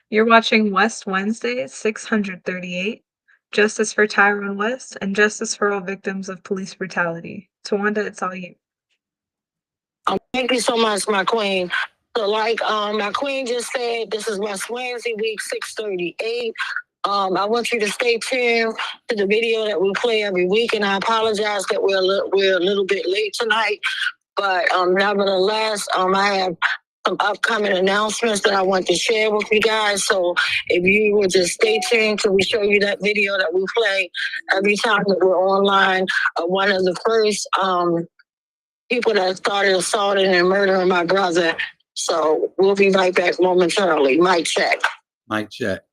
You're watching West Wednesday 638, Justice for Tyrone West and Justice for all victims of police brutality. Tawanda, it's all you. Thank you so much, my queen. So like my queen just said, this is West Wednesday, week 638. I want you to stay tuned to the video that we play every week, and I apologize that we're a little bit late tonight, but nevertheless, I have some upcoming announcements that I want to share with you guys. So if you would just stay tuned till we show you that video that we play every time that we're online. One of the first people that started assaulting and murdering my brother. So we'll be right back momentarily. Mic check. Mic check.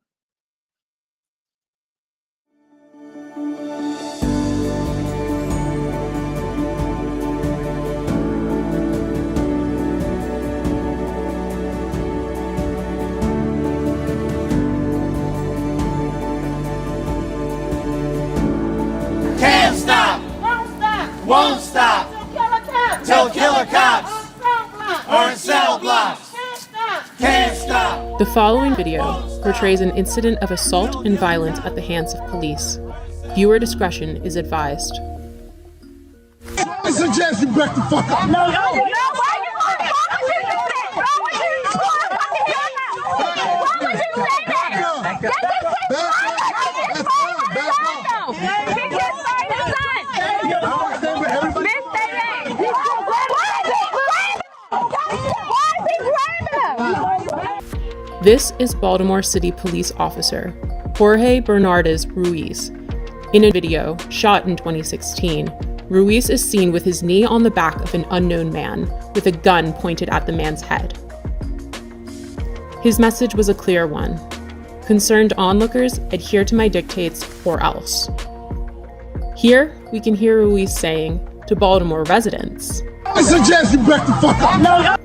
Can't stop, won't stop, till killer cops are in cell blocks. Can't stop. The following video portrays an incident of assault and violence at the hands of police. Viewer discretion is advised. I suggest you back the fuck up. No, why you This is Baltimore City Police Officer Jorge Bernardes Ruiz. In a video shot in 2016, Ruiz is seen with his knee on the back of an unknown man with a gun pointed at the man's head. His message was a clear one. Concerned onlookers, adhere to my dictates or else. Here, we can hear Ruiz saying to Baltimore residents, I suggest you back the fuck up. No.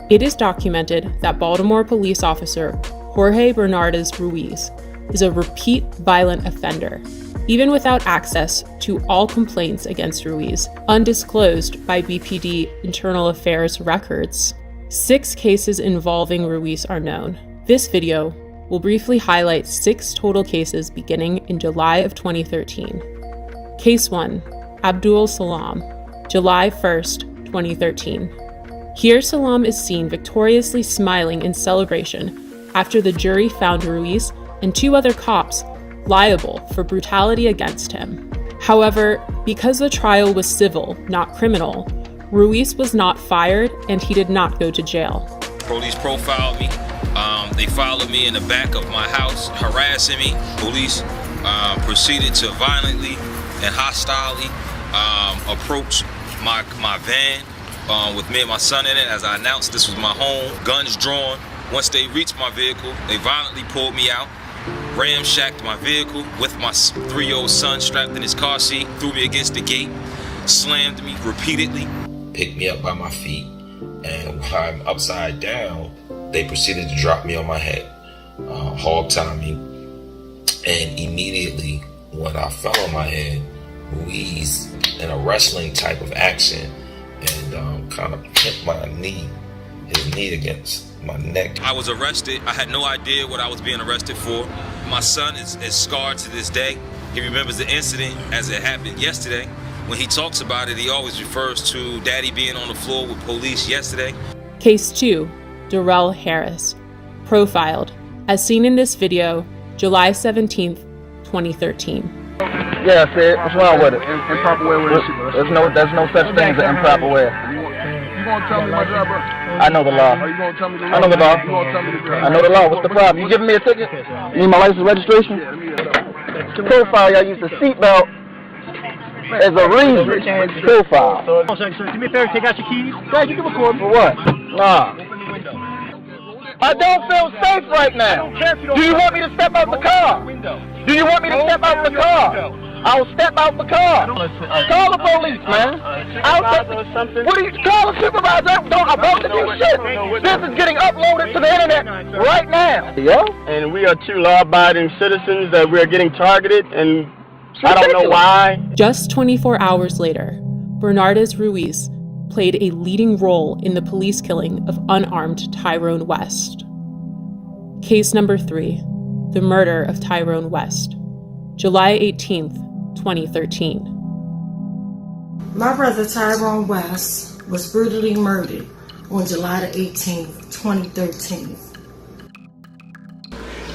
It is documented that Baltimore police officer Jorge Bernardes Ruiz is a repeat violent offender, even without access to all complaints against Ruiz, undisclosed by BPD Internal Affairs records. 6 cases involving Ruiz are known. This video will briefly highlight 6 total cases beginning in July of 2013. Case 1, Abdul Salam, July 1st, 2013. Here Salam is seen victoriously smiling in celebration after the jury found Ruiz and 2 other cops liable for brutality against him. However, because the trial was civil, not criminal, Ruiz was not fired and he did not go to jail. Police profiled me. They followed me in the back of my house, harassing me. Police proceeded to violently and hostilely approach my van with me and my son in it. As I announced, this was my home, guns drawn. Once they reached my vehicle, they violently pulled me out, ramshacked my vehicle with my 3-year-old son strapped in his car seat, threw me against the gate, slammed me repeatedly. Picked me up by my feet, and while I'm upside down, they proceeded to drop me on my head, hog tie me, and immediately when I fell on my head, Ruiz, in a wrestling type of action, and kind of hit his knee against my neck. I was arrested. I had no idea what I was being arrested for. My son is scarred to this day. He remembers the incident as it happened yesterday. When he talks about it, he always refers to Daddy being on the floor with police yesterday. Case 2, Darrell Harris, profiled, as seen in this video, July 17th, 2013. Yeah, I said, what's wrong with it? Improper way with it. There's no such thing as an improper way. You gonna tell me my job, bro? I know the law. Are you gonna tell me the law? I know the law. You gonna tell me the law? I know the law. What's the problem? You giving me a ticket? You need my license registration? Yeah, let me get that. To profile, y'all use the seatbelt as a reason. Profile. Do me a favor, take out your keys. Dad, you can record for what? Nah. I don't feel safe right now. Do you want me to step out the car? Do you want me to step out the car? I'll step out the car. Call the police, man. What do you call a supervisor? I'm about to do shit. This is getting uploaded to the internet right now. Yeah? And we are 2 law-abiding citizens that we are getting targeted, and I don't know why. Just 24 hours later, Bernardes Ruiz played a leading role in the police killing of unarmed Tyrone West. Case number 3, the murder of Tyrone West, July 18th, 2013. My brother Tyrone West was brutally murdered on July the 18th, 2013.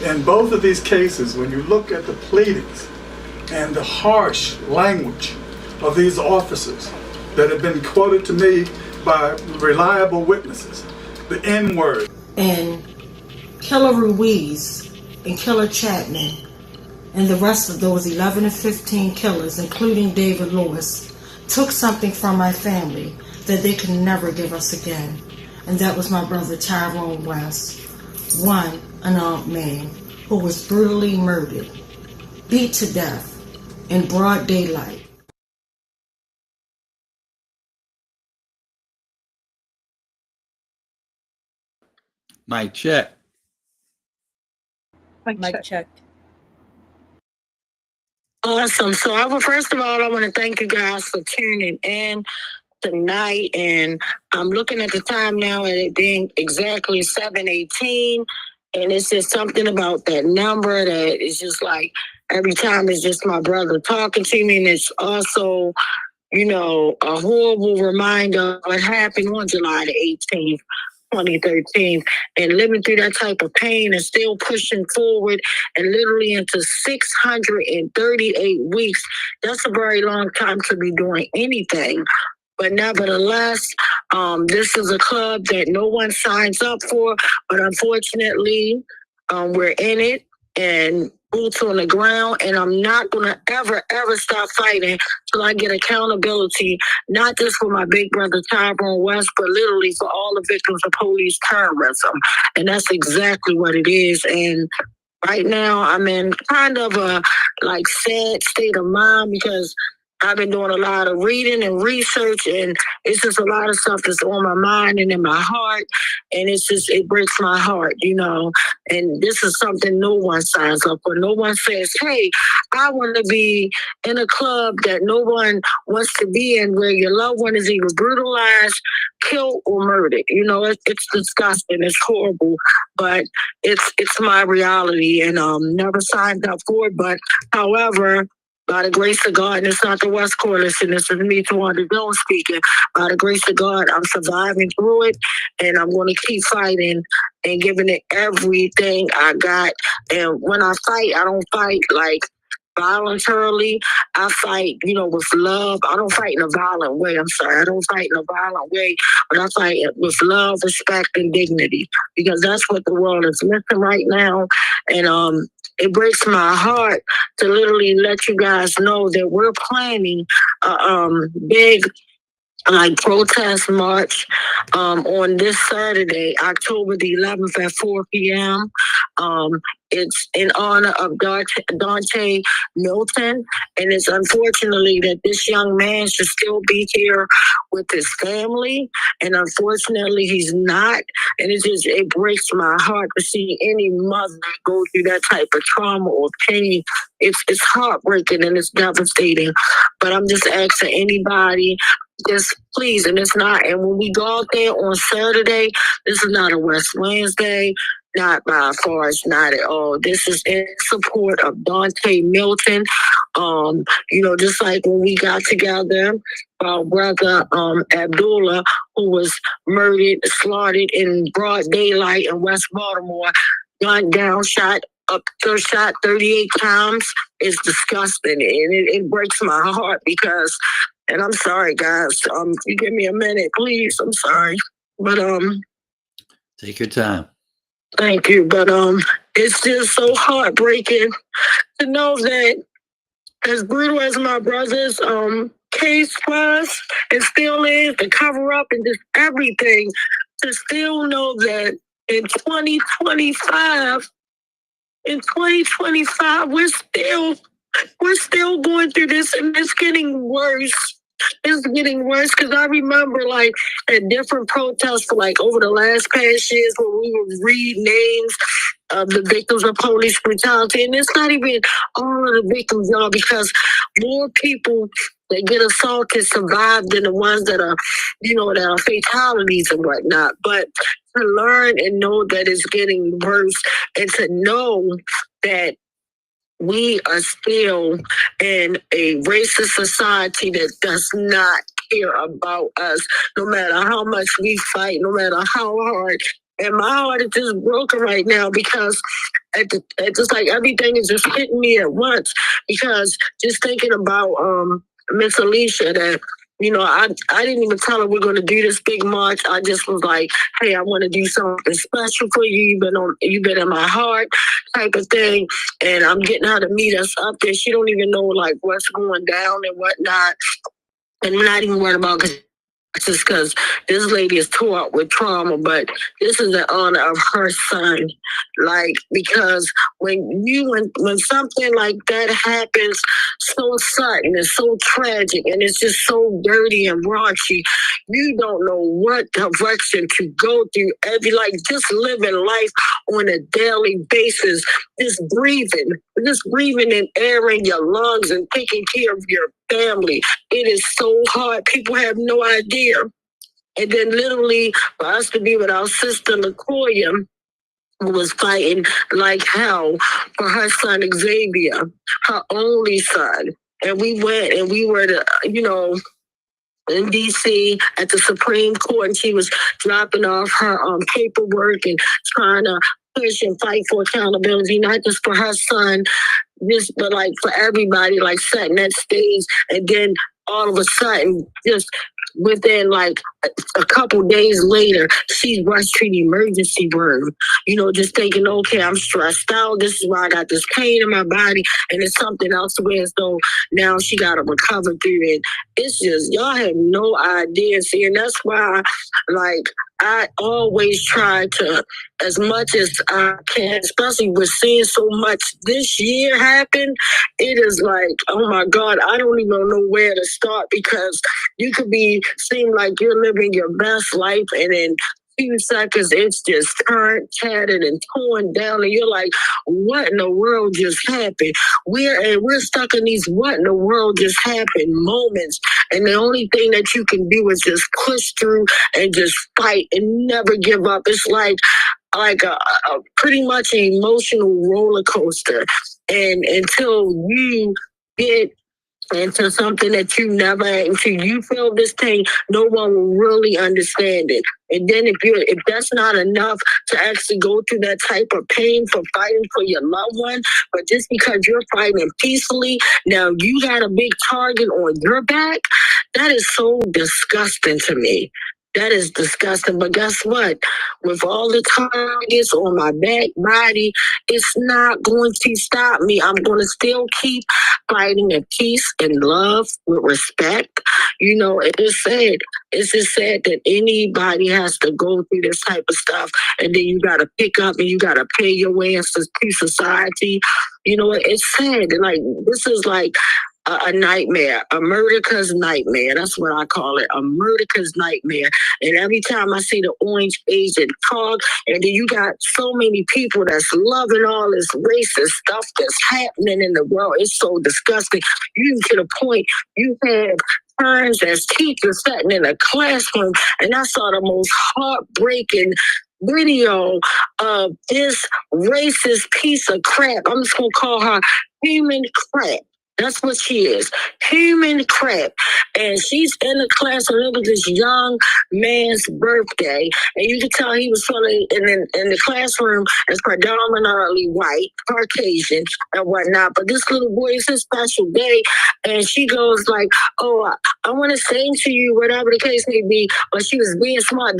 In both of these cases, when you look at the pleadings and the harsh language of these officers that have been quoted to me by reliable witnesses, the N-word. And Killer Ruiz and Killer Chapman and the rest of those 11 to 15 killers, including David Lewis, took something from my family that they can never give us again. And that was my brother Tyrone West, one unarmed man who was brutally murdered, beat to death in broad daylight. Mic check. Mic check. Awesome. So first of all, I want to thank you guys for tuning in tonight. And I'm looking at the time now and it being exactly 7:18. And it's just something about that number that is just like every time it's just my brother talking to me. And it's also, you know, a horrible reminder of what happened on July the 18th. 2013, and living through that type of pain and still pushing forward and literally into 638 weeks. That's a very long time to be doing anything. But nevertheless, this is a club that no one signs up for, but unfortunately, we're in it and boots on the ground, and I'm not going to ever stop fighting till I get accountability, not just for my big brother Tyrone West, but literally for all the victims of police terrorism. And that's exactly what it is. And right now I'm in kind of a sad state of mind because I've been doing a lot of reading and research, and it's just a lot of stuff that's on my mind and in my heart. And it breaks my heart, you know. And this is something no one signs up for. No one says, hey, I want to be in a club that no one wants to be in, where your loved one is either brutalized, killed, or murdered. You know, it's disgusting. It's horrible. But it's my reality, and never signed up for it. But however, by the grace of God, and it's not the West Coalition, this is me, Tawanda Jones speaking. By the grace of God, I'm surviving through it, and I'm going to keep fighting and giving it everything I got. And when I fight, I don't fight voluntarily. I fight, with love. I don't fight in a violent way. I'm sorry. I don't fight in a violent way, but I fight with love, respect, and dignity, because that's what the world is missing right now. And it breaks my heart to literally let you guys know that we're planning a big protest march on this Saturday, October the 11th at 4 p.m. It's in honor of Dante Milton, and it's unfortunately that this young man should still be here with his family, and unfortunately he's not. And it breaks my heart to see any mother go through that type of trauma or pain. It's heartbreaking and it's devastating. But I'm just asking anybody, just please, and it's not. And when we go out there on Saturday, this is not a West Wednesday. Not by far, it's not at all. This is in support of Dante Milton. Just like when we got together, our brother Abdullah, who was murdered, slaughtered in broad daylight in West Baltimore, gunned down, shot 38 times, is disgusting. And it breaks my heart because, and I'm sorry, guys, you give me a minute, please. I'm sorry. But take your time. Thank you. But it's just so heartbreaking to know that as brutal as my brother's case was and still is, the cover up and just everything, to still know that in 2025, we're still going through this, and it's getting worse. It's getting worse because I remember at different protests over the past years where we would read names of the victims of police brutality. And it's not even all of the victims, y'all, because more people that get assaulted survive than the ones that are, that are fatalities and whatnot. But to learn and know that it's getting worse, and to know that we are still in a racist society that does not care about us, no matter how much we fight, no matter how hard. And my heart is just broken right now because it's just like everything is just hitting me at once. Because just thinking about Miss Alicia, that I didn't even tell her we're going to do this big march. I just was like, hey, I want to do something special for you. You've been in my heart, type of thing. And I'm getting her to meet us up there. She don't even know like what's going down and whatnot. And I'm not even worried about just because this lady is tore up with trauma, but this is in honor of her son. Like, because when something like that happens so sudden and so tragic and it's just so dirty and raunchy, you don't know what direction to go through. Just living life on a daily basis, just breathing and airing your lungs and taking care of your family. It is so hard. People have no idea. And then literally for us to be with our sister LaCoya, who was fighting like hell for her son Xavier, her only son. And we went and we were in DC at the Supreme Court, and she was dropping off her paperwork and trying to push and fight for accountability, not just for her son, but like for everybody, like setting that stage. And then all of a sudden, just within like a couple days later, she's rushed to the emergency room, just thinking, okay, I'm stressed out. This is why I got this pain in my body. And it's something else where as though now she got to recover through it. It's just, y'all have no idea. See, and that's why, like, I always try to, as much as I can, especially with seeing so much this year happen, it is like, oh my God, I don't even know where to start, because you could seem like you're living your best life, and in 2 seconds it's just turned, tattered, and torn down, and you're like, what in the world just happened? We're stuck in these what in the world just happened moments, and the only thing that you can do is just push through and just fight and never give up. It's like a pretty much an emotional roller coaster, and until you get into something that until you feel this pain, no one will really understand it. And then if that's not enough to actually go through that type of pain for fighting for your loved one, but just because you're fighting peacefully, now you got a big target on your back, that is so disgusting to me. That is disgusting. But guess what? With all the targets on my back body, it's not going to stop me. I'm going to still keep fighting in peace and love with respect. It's sad. It's just sad that anybody has to go through this type of stuff, and then you got to pick up and you got to pay your way into society. It's sad. Like, this is like a nightmare, a Murderer's nightmare. That's what I call it, a Murderer's nightmare. And every time I see the orange agent talk, and then you got so many people that's loving all this racist stuff that's happening in the world. It's so disgusting. You to the point you have times as teachers sitting in a classroom, and I saw the most heartbreaking video of this racist piece of crap. I'm just gonna call her human crap. That's what she is, human crap. And she's in the classroom. It was this young man's birthday, and you could tell he was feeling in the classroom is predominantly white, Caucasian, and whatnot. But this little boy, it's his special day, and she goes like, "Oh, I want to sing to you," whatever the case may be. But she was being smart.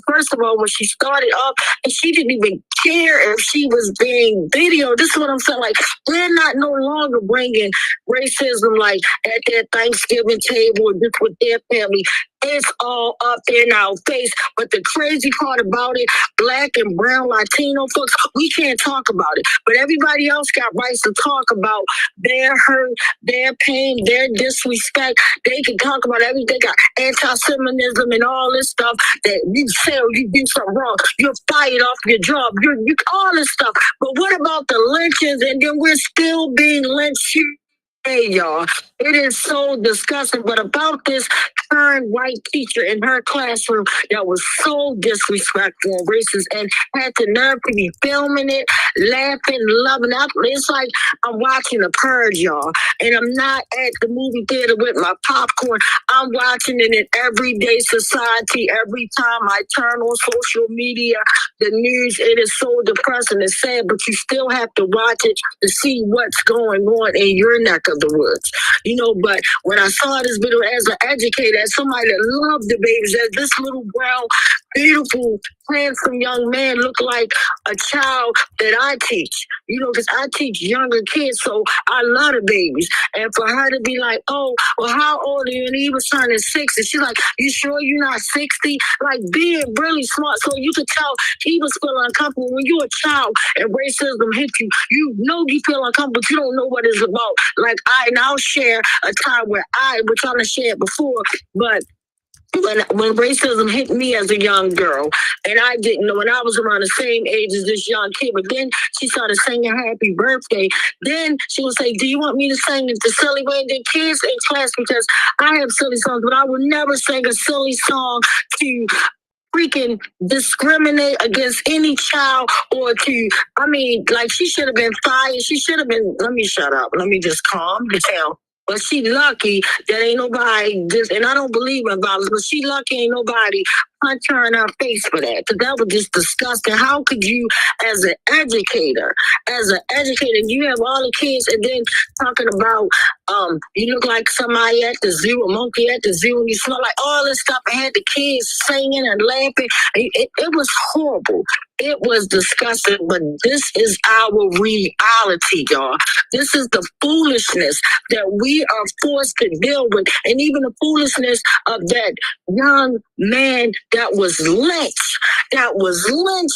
First of all, when she started up, and she didn't even care if she was being videoed. This is what I'm saying. Like, they're not no longer bringing racism like at their Thanksgiving table just with their family. It's all up in our face. But the crazy part about it, Black and brown Latino folks, we can't talk about it. But everybody else got rights to talk about their hurt, their pain, their disrespect. They can talk about everything. They got anti-Semitism and all this stuff that you say you do something wrong, you're fired off your job, you all this stuff. But what about the lynchings? And then we're still being lynched day, y'all. It is so disgusting. But about this current white teacher in her classroom that was so disrespectful and racist and had the nerve to be filming it, laughing, loving it. It's like I'm watching The Purge, y'all. And I'm not at the movie theater with my popcorn. I'm watching it in everyday society. Every time I turn on social media, the news, it is so depressing and sad, but you still have to watch it to see what's going on in your neck of the woods. You know, but when I saw this video as an educator, as somebody that loved the babies, as this little brown, beautiful, handsome young man looked like a child that I teach, you know, because I teach younger kids, so I love the babies. And for her to be like, oh, well, how old are you? And he was turning 60. She's like, you sure you're not 60? Like, being really smart. So you could tell he was feeling uncomfortable. When you're a child and racism hits you, you know you feel uncomfortable, but you don't know what it's about. Like, I'll share a time where which I shared before, but when racism hit me as a young girl, and I didn't know, and I was around the same age as this young kid, but then she started singing Happy Birthday. Then she would say, do you want me to sing the silly way? And then kids in class, because I have silly songs, but I would never sing a silly song to freaking discriminate against any child or to, I mean, like, she should have been fired. She should have been, let me shut up. Let me just calm down. But she lucky that ain't nobody just, and I don't believe in violence, but she lucky ain't nobody punch her in her face for that. Because that was just disgusting. How could you, as an educator, you have all the kids and then talking about, you look like somebody at the zoo, a monkey at the zoo, and you smell like all this stuff, and had the kids singing and laughing. It was horrible. It was disgusting, but this is our reality, y'all. This is the foolishness that we are forced to deal with. And even the foolishness of that young man that was lynched.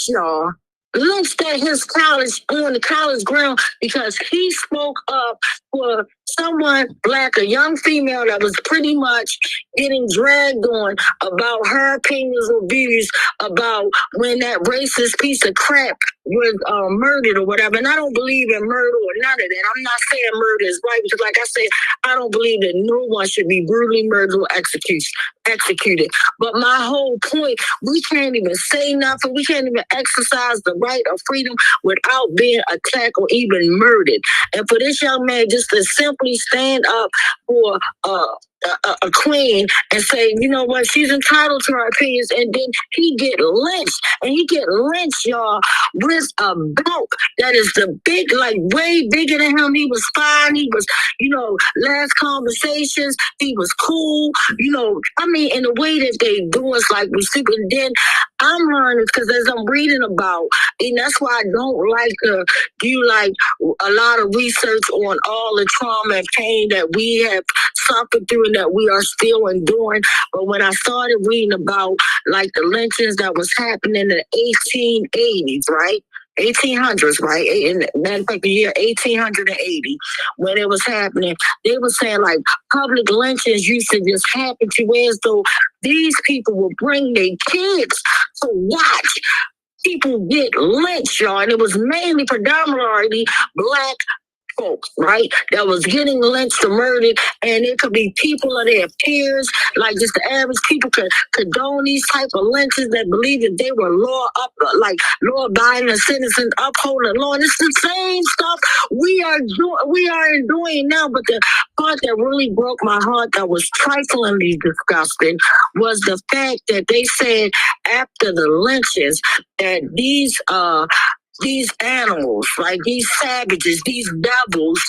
Y'all. Lynched at his college, on the college ground, because he spoke up for someone black, a young female that was pretty much getting dragged on about her opinions or views about when that racist piece of crap was murdered or whatever. And I don't believe in murder or none of that. I'm not saying murder is right, because like I said, I don't believe that no one should be brutally murdered or executed. But my whole point, we can't even say nothing. We can't even exercise the right of freedom without being attacked or even murdered. And for this young man just to simply stand up for a queen and say, you know what, she's entitled to her opinions, and then he get lynched, and he get lynched, y'all, with a belt that is the big, like way bigger than him. He was fine. He was, you know, last conversations, he was cool, you know, I mean, in the way that they do us, like we sleep. And then I'm learning, because as I'm reading about, and that's why I don't like to do like a lot of research on all the trauma and pain that we have suffered through and that we are still enduring. But when I started reading about like the lynchings that was happening in the 1880s, right? 1800s, right? In matter of fact, the year 1880, when it was happening, they were saying like public lynchings used to just happen to as though these people would bring their kids to watch people get lynched, y'all. And it was mainly predominantly black folks, right, that was getting lynched or murdered. And it could be people of their peers, like just the average people could condone these type of lynches that believe that they were law-abiding citizens upholding the law. And it's the same stuff we are doing now. But the part that really broke my heart, that was triflingly disgusting, was the fact that they said after the lynches that these animals, like these savages, these devils,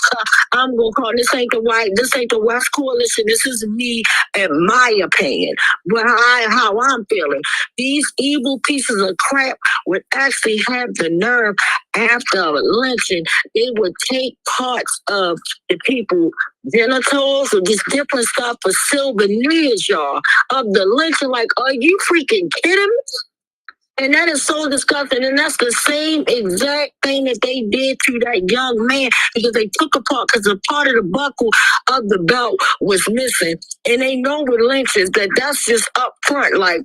I'm gonna call this ain't the West Coalition, this is me and my opinion, how I'm feeling. These evil pieces of crap would actually have the nerve after a lynching, they would take parts of the people genitals or just different stuff for souvenirs, y'all, of the lynching. Like, are you freaking kidding me? And that is so disgusting. And that's the same exact thing that they did to that young man, because they took apart, because a part of the buckle of the belt was missing. And they know with lynches that that's just up front. Like,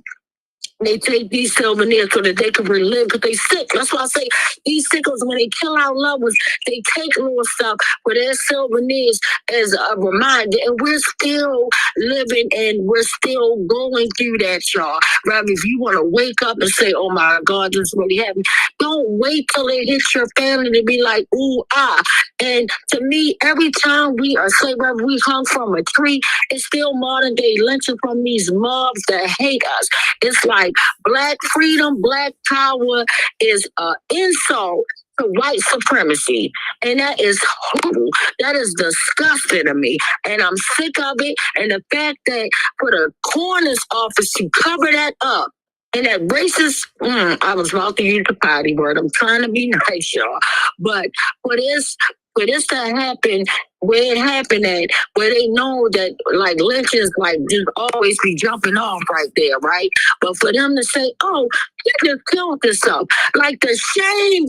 They take these souvenirs so that they can relive, because they sick. That's why I say these sickos, when they kill our loved ones, they take little stuff for their souvenirs as a reminder. And we're still living and we're still going through that, y'all. Rather, if you want to wake up and say, oh my God, this really happened, don't wait till it hits your family to be like, ooh, ah. And to me, every time we are say, whether we hung from a tree, it's still modern day lynching from these mobs that hate us. It's like Black freedom, Black power is an insult to white supremacy. And that is horrible. That is disgusting to me. And I'm sick of it. And the fact that for the coroner's office to cover that up, and that racist, I was about to use the potty word. I'm trying to be nice, y'all. But for this to happen, where it happened at, where they know that like lynchings like just always be jumping off right there, right? But for them to say, oh, he just killed himself, like the shame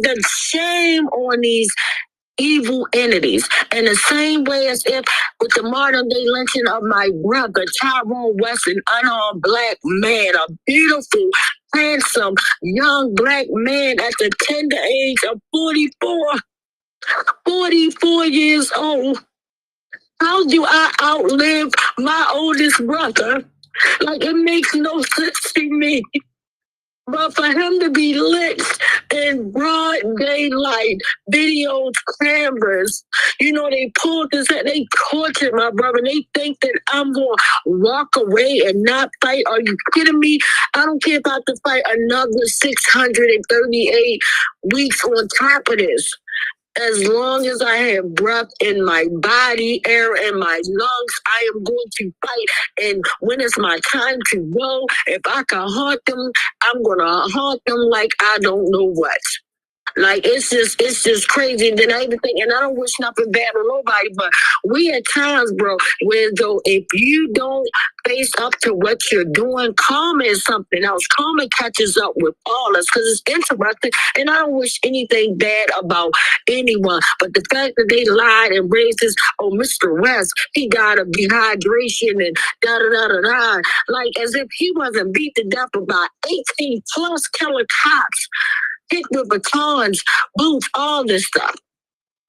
on these evil entities. In the same way as if with the modern day lynching of my brother, Tyrone West, an unarmed Black man, a beautiful, handsome, young Black man at the tender age of 44 years old. How do I outlive my oldest brother? Like, it makes no sense to me. But for him to be lynched in broad daylight, videos, cameras, they pulled this, they tortured my brother. They think that I'm going to walk away and not fight. Are you kidding me? I don't care if I have to fight another 638 weeks on top of this. As long as I have breath in my body, air in my lungs, I am going to fight. And when it's my time to go, if I can haunt them, I'm going to haunt them like I don't know what. Like, it's just crazy. And then I even think, and I don't wish nothing bad on nobody, but we at times, bro, where though if you don't face up to what you're doing, karma is something else. Karma catches up with all us because it's interesting. And I don't wish anything bad about anyone. But the fact that they lied and raised this, oh, Mr. West, he died of dehydration and da-da-da-da-da. Like, as if he wasn't beat to death by 18 plus killer cops. Hit with batons, boots, all this stuff,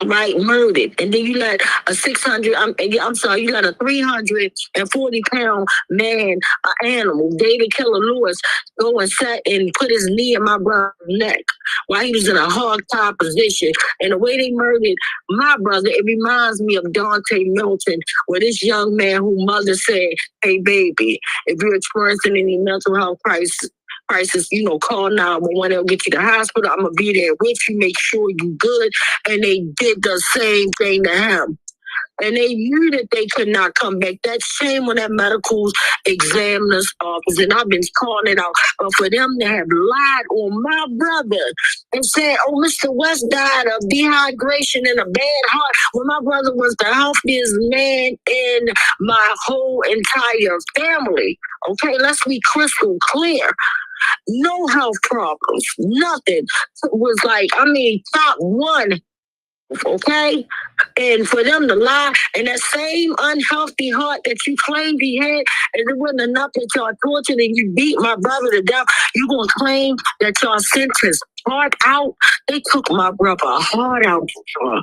right? Murdered. And then you let a 340-pound man, an animal, David Keller Lewis, go and sat and put his knee in my brother's neck while he was in a hog-tie position. And the way they murdered my brother, it reminds me of Dante Milton, where this young man whose mother said, hey, baby, if you're experiencing any mental health crisis, call 911. They'll get you to the hospital. I'm going to be there with you, make sure you're good. And they did the same thing to him. And they knew that they could not come back. That's shame on that medical examiner's office. And I've been calling it out. But for them to have lied on my brother and said, oh, Mr. West died of dehydration and a bad heart, when my brother was the healthiest man in my whole entire family. Okay, let's be crystal clear. No health problems, nothing. It was like, top one. Okay? And for them to lie, and that same unhealthy heart that you claimed he had, and it wasn't enough that y'all tortured and you beat my brother to death, you gonna claim that y'all sent his heart out? They took my brother heart out, y'all.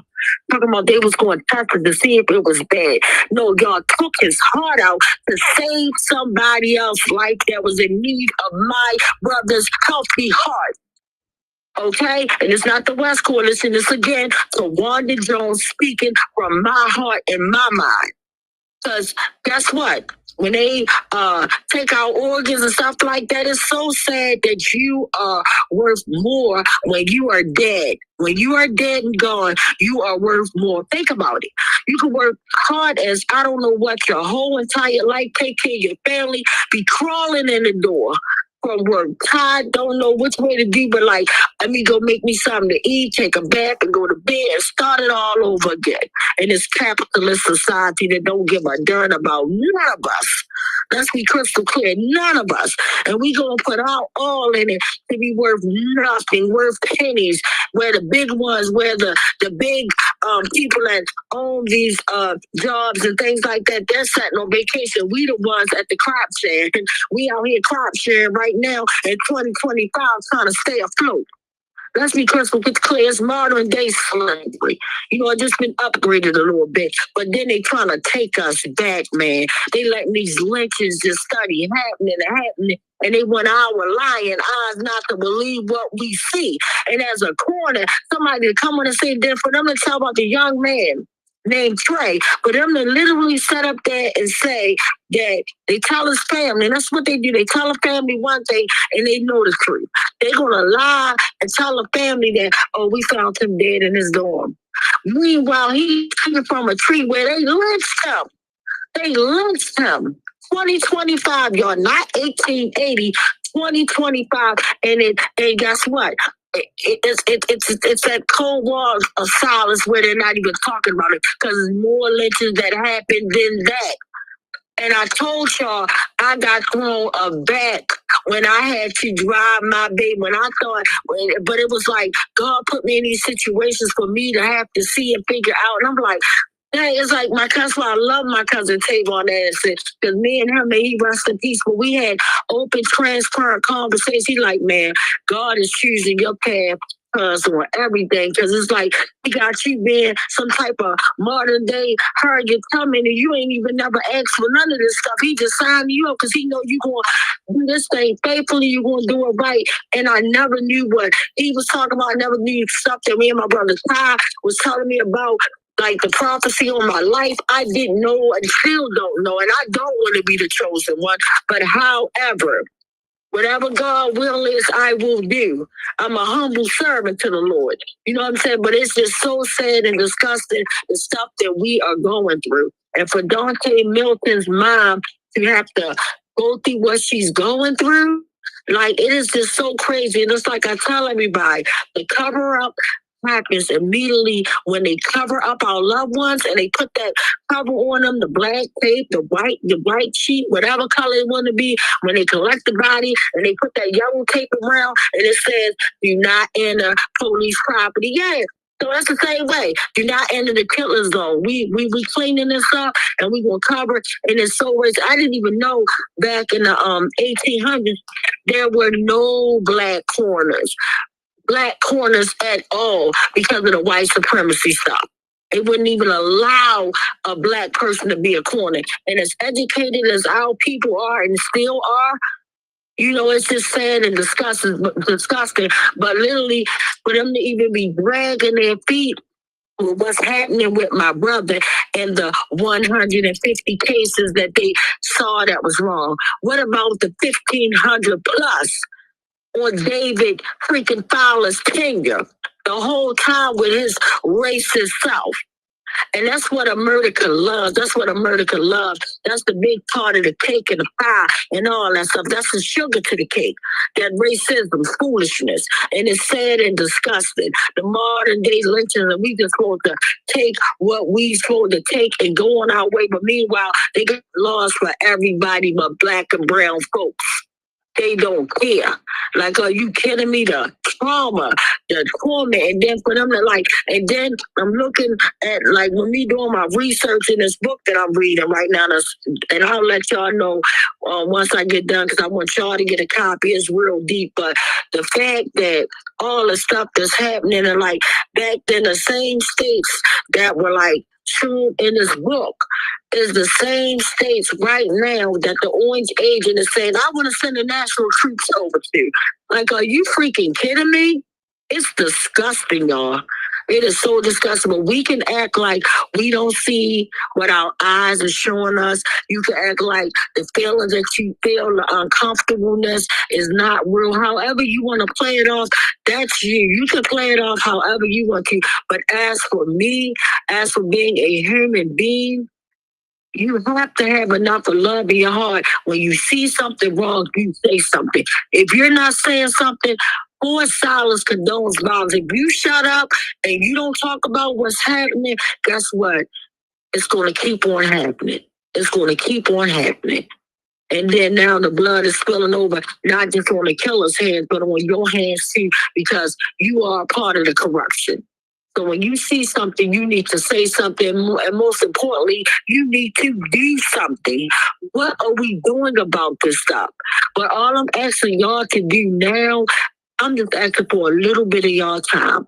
Talking about they was going to test it to see if it was bad. No, y'all took his heart out to save somebody else's life that was in need of my brother's healthy heart. Okay? And it's not the West Coalition. It's again Tawanda Jones speaking from my heart and my mind. Because guess what? When they take our organs and stuff like that, it's so sad that you are worth more when you are dead. When you are dead and gone, you are worth more. Think about it. You can work hard as I don't know what your whole entire life, take care of your family, be crawling in the door from work, tired, don't know which way to do, but like, let me go make me something to eat, take a bath, and go to bed and start it all over again. In this capitalist society that don't give a darn about none of us. Let's be crystal clear, none of us. And we gonna put our all in it to be worth nothing, worth pennies, where the big ones, where the big people that own these jobs and things like that, they're sitting on vacation. We the ones at the crop share. We out here crop sharing right now in 2025 trying to stay afloat. Let's be crystal clear. It's modern day slavery. You know, it's just been upgraded a little bit. But then they trying to take us back, man. They letting these lynches just study happening. And they want our lying eyes not to believe what we see. And as a corner, somebody to come on and say that for them to tell about the young man named Trey, for them to literally sit up there and say that they tell his family, and that's what they do. They tell a family one thing and they know the truth. They're going to lie and tell a family that, oh, we found him dead in his dorm. Meanwhile, he's coming from a tree where they lynched him. They lynched him. 2025, y'all, not 1880, 2025. And guess what? It's that cold wall of silence where they're not even talking about it because there's more lynches that happened than that. And I told y'all I got thrown back when I had to drive my baby. When I thought, but it was like God put me in these situations for me to have to see and figure out. And I'm like, hey, it's like my cousin. I love my cousin Tavon Anderson because me and him, may he rest in peace. But we had open, transparent conversations. He like, man, God is choosing your path on everything because it's like he got you being some type of modern day Harriet Tubman and you ain't even never asked for none of this stuff. He just signed you up because he know you gonna do this thing faithfully, you gonna do it right. And I never knew what he was talking about. I never knew stuff that me and my brother Ty was telling me about. Like the prophecy on my life, I didn't know and still don't know. And I don't want to be the chosen one. But however, whatever God will is, I will do. I'm a humble servant to the Lord. You know what I'm saying? But it's just so sad and disgusting, the stuff that we are going through. And for Dante Milton's mom to have to go through what she's going through, like it is just so crazy. And it's like I tell everybody, the cover up happens immediately when they cover up our loved ones and they put that cover on them, the black tape, the white sheet, whatever color it want to be, when they collect the body and they put that yellow tape around and it says, do not enter police property. Yeah. So that's the same way. Do not enter the killer zone. We cleaning this up and we gonna cover it. And it's so rich. I didn't even know back in the 1800s there were no black corners at all because of the white supremacy stuff. They wouldn't even allow a black person to be a corner. And as educated as our people are and still are, you know, it's just sad and disgusting. But literally, for them to even be dragging their feet with what's happening with my brother and the 150 cases that they saw that was wrong. What about the 1,500 plus on David freaking Fowler's tenure the whole time with his racist self? And that's what America loves. That's what America loves. That's the big part of the cake and the pie and all that stuff. That's the sugar to the cake. That racism, foolishness. And it's sad and disgusting. The modern day lynching, and we just supposed to take what we supposed to take and go on our way. But meanwhile, they got laws for everybody but black and brown folks. They don't care. Like, are you kidding me? The trauma, the torment, and then for them to like, and then I'm looking at like when me doing my research in this book that I'm reading right now, and I'll let y'all know once I get done because I want y'all to get a copy. It's real deep, but the fact that all the stuff that's happening and like back then the same states that were like true in this book is the same states right now that the orange agent is saying, I want to send the national troops over to. Like, are you freaking kidding me? It's disgusting, y'all. It is so disgusting. But we can act like we don't see what our eyes are showing us. You can act like the feeling that you feel, the uncomfortableness is not real. However you want to play it off, that's you. You can play it off however you want to. But as for me, as for being a human being, you have to have enough of love in your heart. When you see something wrong, you say something. If you're not saying something, forced silence condones violence. If you shut up and you don't talk about what's happening, guess what? It's going to keep on happening. It's going to keep on happening. And then now the blood is spilling over, not just on the killer's hands, but on your hands too, because you are a part of the corruption. So when you see something, you need to say something, and most importantly, you need to do something. What are we doing about this stuff? But all I'm asking y'all to do now, I'm just asking for a little bit of y'all time.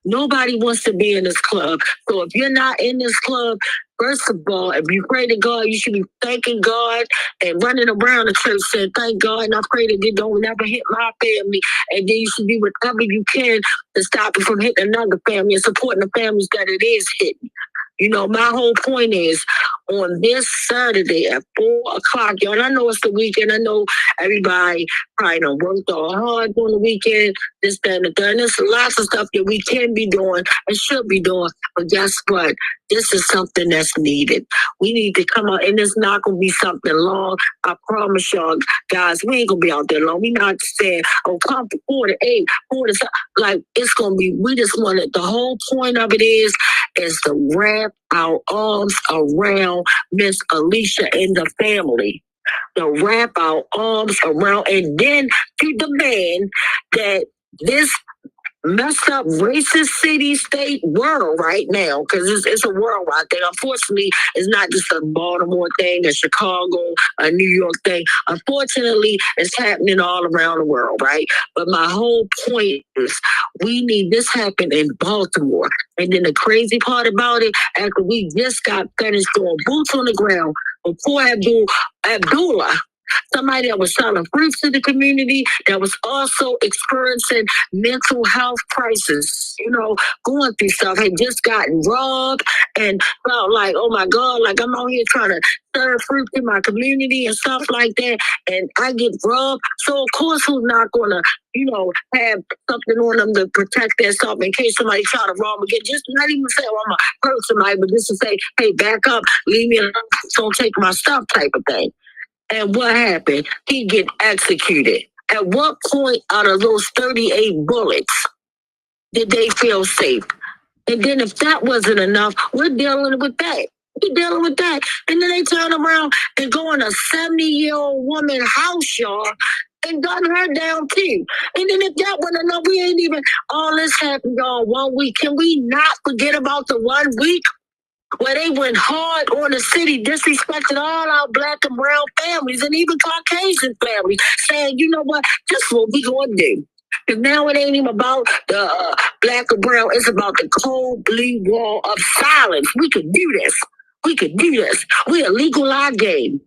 Nobody wants to be in this club. So if you're not in this club, first of all, if you pray to God, you should be thanking God and running around the church saying, thank God, and I pray that it don't never hit my family. And then you should do whatever you can to stop it from hitting another family and supporting the families that it is hitting. You know, my whole point is on this Saturday at 4 o'clock, y'all, and I know it's the weekend. I know everybody probably done worked all hard on the weekend, this, that, and the third. And there's lots of stuff that we can be doing and should be doing. But guess what? This is something that's needed. We need to come out, and it's not going to be something long. I promise y'all, guys, we ain't going to be out there long. We not saying, oh, come for 4 to 8, 4 to 7. Like, it's going to be, we just want it. The whole point of it is to wrap our arms around Miss Alicia and the family. To wrap our arms around, and then to demand that this messed up racist city state world right now, because it's a worldwide thing. Unfortunately, it's not just a Baltimore thing, a Chicago, a New York thing. Unfortunately, it's happening all around the world, right? But my whole point is we need this happen in Baltimore. And then the crazy part about it, after we just got finished doing boots on the ground before Abdullah, somebody that was selling fruits to the community, that was also experiencing mental health crisis, you know, going through stuff, had just gotten robbed and felt like, oh my God, like I'm out here trying to serve fruit in my community and stuff like that, and I get robbed. So of course who's not gonna, you know, have something on them to protect themselves in case somebody try to rob them again. Just not even say, oh, I'm gonna hurt somebody, but just to say, hey, back up, leave me alone, don't take my stuff type of thing. And what happened? He get executed. At what point out of those 38 bullets did they feel safe? And then if that wasn't enough, we're dealing with that. We're dealing with that. And then they turn around and go in a 70-year-old woman house, y'all, and gun her down too. And then if that wasn't enough, we ain't even, all this happened, y'all, 1 week. Can we not forget about the 1 week where they went hard on the city, disrespected all our black and brown families and even Caucasian families, saying, you know what, this is what we gonna do. Because now it ain't even about the black or brown, it's about the cold blue wall of silence. We could do this. We could do this. We're a legalized game.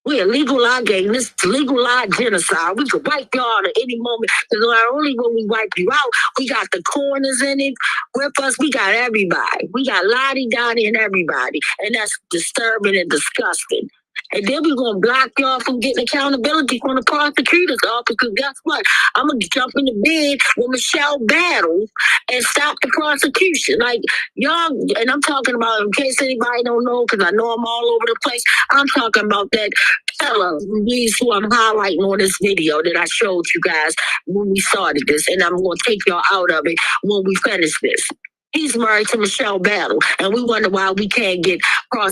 We're a legalized game. This legalized genocide. We could wipe y'all at any moment. Because not only will we wipe you out, we got the corners in it with us. We got everybody. We got Lottie, Dottie, and everybody. And that's disturbing and disgusting. And then we're going to block y'all from getting accountability from the prosecutor's office. Because guess what? I'm going to jump in the bed with Michelle Battle and stop the prosecution. Like, y'all, and I'm talking about, in case anybody don't know, because I know I'm all over the place, I'm talking about that fella, who I'm highlighting on this video that I showed you guys when we started this. And I'm going to take y'all out of it when we finish this. He's married to Michelle Battle, and we wonder why we can't get my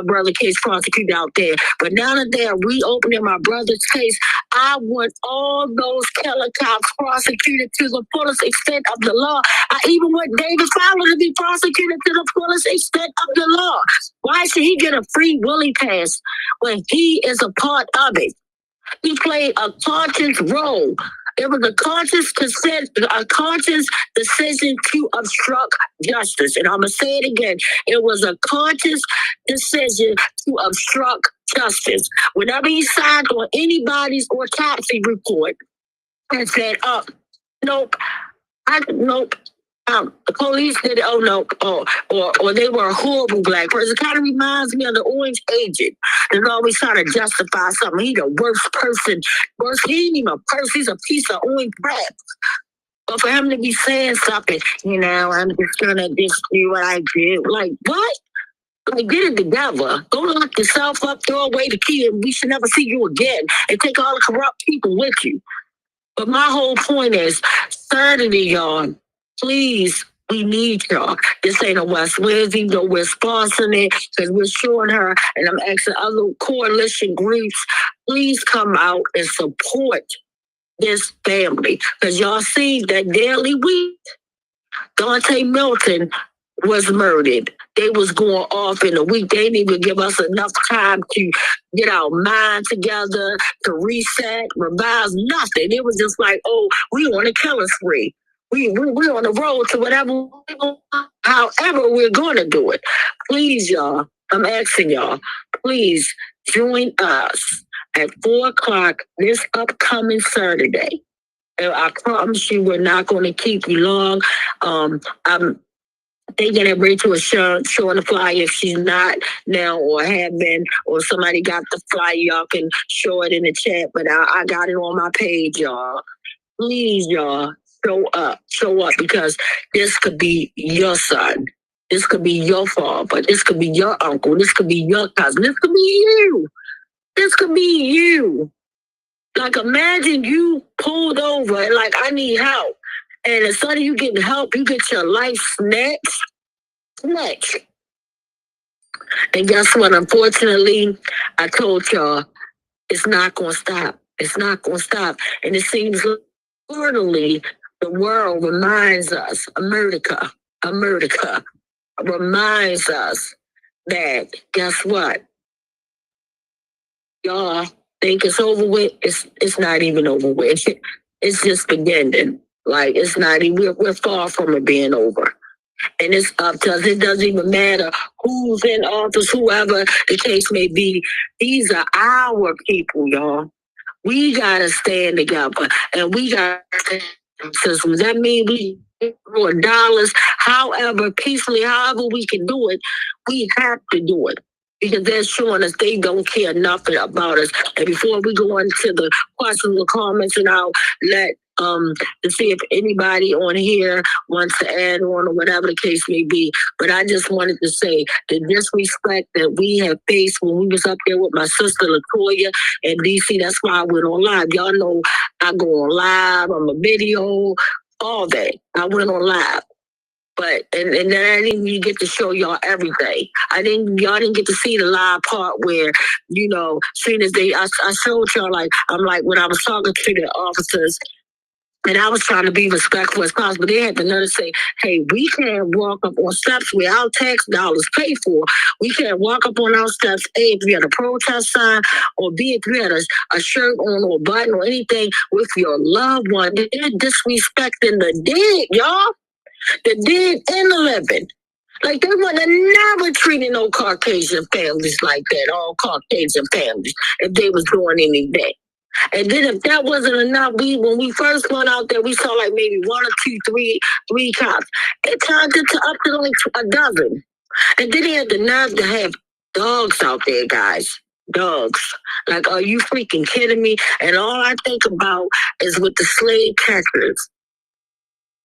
brother's case prosecuted out there. But now that they're reopening my brother's case, I want all those killer cops prosecuted to the fullest extent of the law. I even want David Fowler to be prosecuted to the fullest extent of the law. Why should he get a free Willie pass when he is a part of it? He played a conscious role. It was a conscious decision to obstruct justice. And I'm going to say it again. It was a conscious decision to obstruct justice. Whenever he signed on anybody's autopsy report and said, nope, the police did it, or they were a horrible black person. It kind of reminds me of the Orange Agent. They're always trying to justify something. He's the worst person. He ain't even a person. He's a piece of orange crap. But for him to be saying something, I'm just gonna do what I do. Like, what? Like, get it together. Go lock yourself up, throw away the key, and we should never see you again. And take all the corrupt people with you. But my whole point is, Saturday, y'all, please, we need y'all. This ain't a West Wednesday, though we're sponsoring it because we're showing her, and I'm asking other coalition groups, please come out and support this family. Because y'all see that daily wheat, Dante Milton was murdered. They was going off in a week. They didn't even give us enough time to get our mind together, to reset, revise, nothing. It was just like, oh, we on a killing spree. We're on the road to whatever, however we're going to do it. Please, y'all, I'm asking y'all, please join us at 4 o'clock this upcoming Saturday. And I promise you, we're not going to keep you long. I'm thinking that Rachel is showing the flyer. If she's not now or have been, or somebody got the flyer, y'all can show it in the chat. But I got it on my page, y'all. Please, y'all, show up, because this could be your son. This could be your father. This could be your uncle. This could be your cousin. This could be you. This could be you. Like, imagine you pulled over and like, I need help. And instead of you getting help, you get your life snatched. And guess what? Unfortunately, I told y'all, it's not going to stop. It's not going to stop. And it seems literally the world reminds us, America reminds us that, guess what? Y'all think it's over with? It's not even over with. It's just beginning. Like, it's not even, we're far from it being over. And it's up to us. It doesn't even matter who's in office, whoever the case may be. These are our people, y'all. We got to stand together. And we got to, does that mean we throw dollars? However, peacefully, however we can do it, we have to do it. Because they're showing us they don't care nothing about us. And before we go into the questions or comments, and I'll let to see if anybody on here wants to add on or whatever the case may be. But I just wanted to say the disrespect that we have faced when we was up there with my sister LaToya in DC. That's why I went on live. Y'all know I go on live, I'm a video, all that. I went on live. But and then I didn't even get to show y'all everything. Y'all didn't get to see the live part where, you know, soon as I showed y'all, like, I'm like, when I was talking to the officers, and I was trying to be respectful as possible, they had the nerve to say, hey, we can't walk up on steps where our tax dollars pay for. We can't walk up on our steps, A, if you had a protest sign, or B, if you had a shirt on or a button or anything with your loved one. They're disrespecting the dead, y'all. The dead and the living. Like, they would have never treated no Caucasian families like that, all Caucasian families, if they was doing anything. And then if that wasn't enough, when we first went out there, we saw like maybe 1 or 2, 3 cops. It turned into up to like a dozen. And then they had the nerve to have dogs out there, guys. Dogs. Like, are you freaking kidding me? And all I think about is with the slave catchers.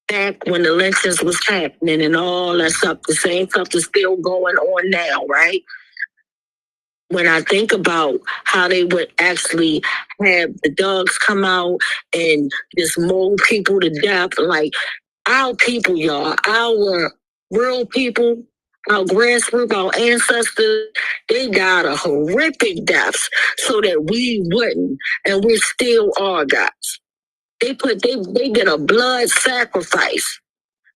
Back when the lynchings was happening and all that stuff, the same stuff is still going on now, right? When I think about how they would actually have the dogs come out and just mow people to death, like, our people, y'all, our real people, our grassroots, our ancestors, they died a horrific deaths so that we wouldn't, and we still are, guys. They did a blood sacrifice.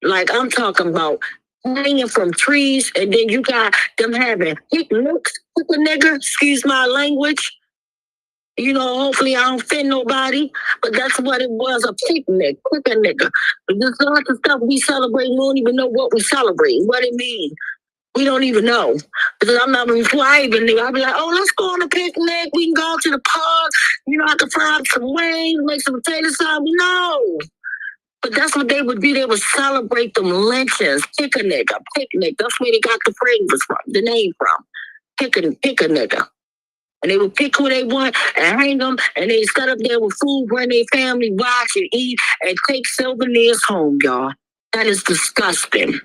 Like, I'm talking about hanging from trees, and then you got them having picnics with a nigga, excuse my language. You know, hopefully I don't offend nobody, but that's what it was, a picnic with a nigga. There's lots of stuff we celebrate, we don't even know what we celebrate, what it means. We don't even know. Because I'm not before I even knew. I'd be like, oh, let's go on a picnic. We can go to the park. You know, I can fry up some wings, make some potato salad. No. But that's what they would do. They would celebrate them lynchings. Pick a nigga, picnic. That's where they got the phrase from, the name from. Pick a nigga. And they would pick who they want and hang them. And they set up there with food, bring their family, watch and eat, and take souvenirs home, y'all. That is disgusting.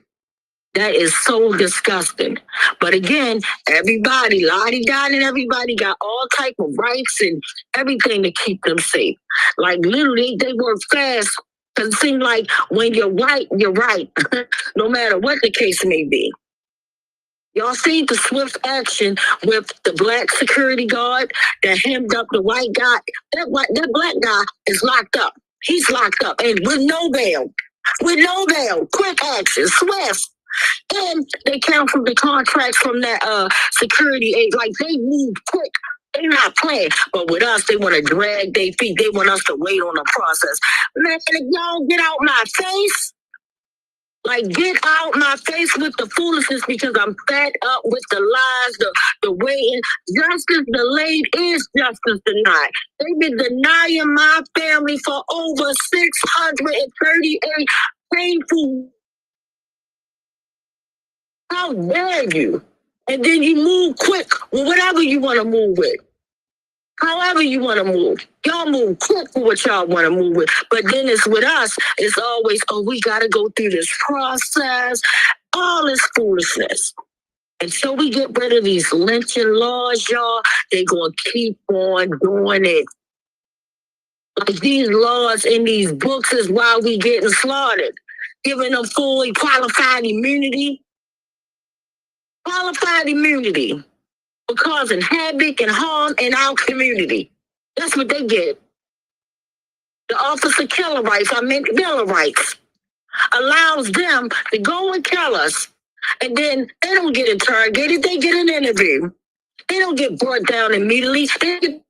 That is so disgusting. But again, everybody, la-di-da, and everybody got all type of rights and everything to keep them safe. Like, literally, they work fast. Because it seems like when you're right, you're right. No matter what the case may be. Y'all seen the swift action with the black security guard that hemmed up the white guy. That black guy is locked up. He's locked up and with no bail. with no bail, quick action, swift. And they canceled the contracts from that security aid. Like, they move quick. They're not playing. But with us, they want to drag their feet. They want us to wait on the process. Man, if y'all get out my face, like, get out my face with the foolishness, because I'm fed up with the lies, the waiting. Justice delayed is justice denied. They've been denying my family for over 638 painful. How dare you? And then you move quick with whatever you want to move with. However you want to move. Y'all move quick with what y'all want to move with. But then it's with us, it's always, oh, we got to go through this process. All this foolishness. Until we get rid of these lynching laws, y'all, they're going to keep on doing it. Like, these laws in these books is why we getting slaughtered. Giving them fully qualified immunity. Qualified immunity for causing havoc and harm in our community. That's what they get. The Office of Killer Rights, Bill of Rights, allows them to go and kill us. And then they don't get interrogated, they get an interview. They don't get brought down immediately. They get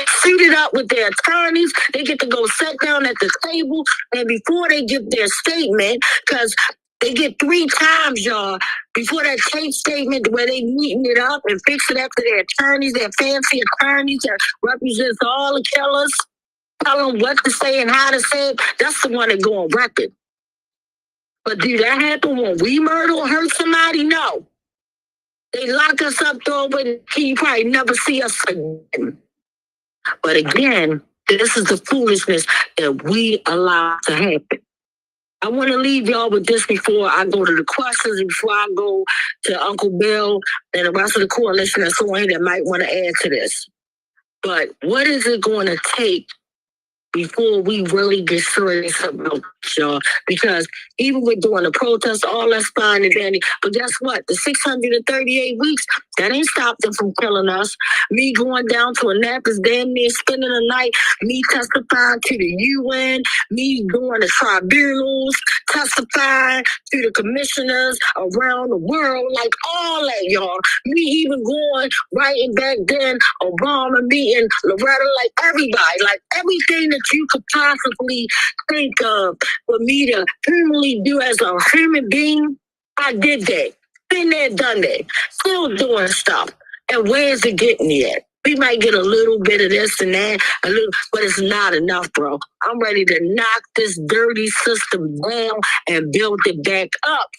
suited up with their attorneys. They get to go sit down at the table. And before they give their statement, because they get 3 times, y'all, before that tape statement where they meeting it up and fix it up to their attorneys, their fancy attorneys that represents all the killers, tell them what to say and how to say it. That's the one that go on record. But do that happen when we murder or hurt somebody? No. They lock us up, though, but you probably never see us again. But again, this is the foolishness that we allow to happen. I want to leave y'all with this before I go to the questions and before I go to Uncle Bill and the rest of the coalition and so on that might want to add to this. But what is it going to take before we really get serious about this, y'all? Because even with doing the protests, all that's fine and dandy. But guess what? The 638 weeks, that ain't stopped them from killing us. Me going down to Annapolis, damn near spending the night, me testifying to the UN, me going to tribunals, testifying to the commissioners around the world, like all that, y'all. Me even going, writing back then, Obama meeting, Loretta, like everybody, like everything that you could possibly think of for me to humanly do as a human being, I did that. Been there, done that. Still doing stuff. And where's it getting yet? We might get a little bit of this and that, but it's not enough, bro. I'm ready to knock this dirty system down and build it back up.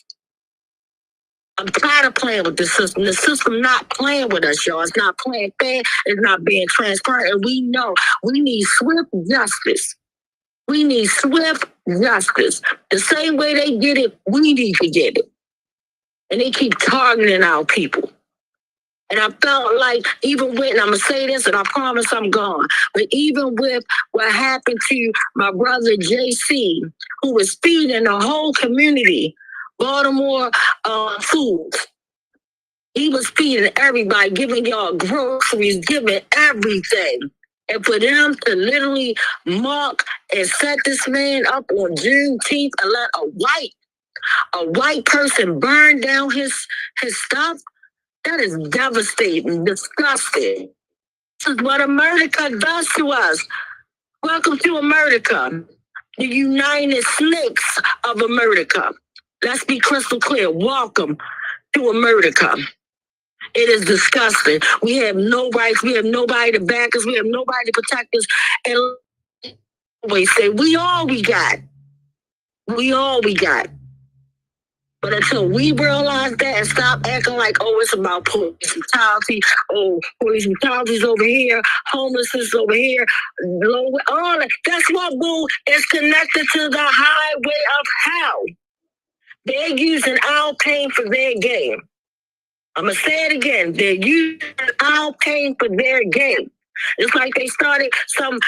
I'm tired of playing with the system. The system not playing with us, y'all. It's not playing fair. It's not being transparent. And we know we need swift justice. We need swift justice. The same way they get it, we need to get it. And they keep targeting our people. And I felt like even with, and I'm going to say this and I promise I'm gone, but even with what happened to my brother JC, who was feeding the whole community Baltimore food. He was feeding everybody, giving y'all groceries, giving everything. And for them to literally mark and set this man up on Juneteenth and let a white person burn down his stuff, that is devastating, disgusting. This is what America does to us. Welcome to America, the United Snakes of America. Let's be crystal clear. Welcome to America. It is disgusting. We have no rights. We have nobody to back us. We have nobody to protect us. And always say, we all we got. We all we got. But until we realize that and stop acting like, oh, it's about police brutality. Oh, police brutality is over here. Homelessness is over here. All that. That's what, boo, is connected to the highway of hell. They're using our pain for their game. I'm going to say it again. They're using our pain for their game. It's like they started some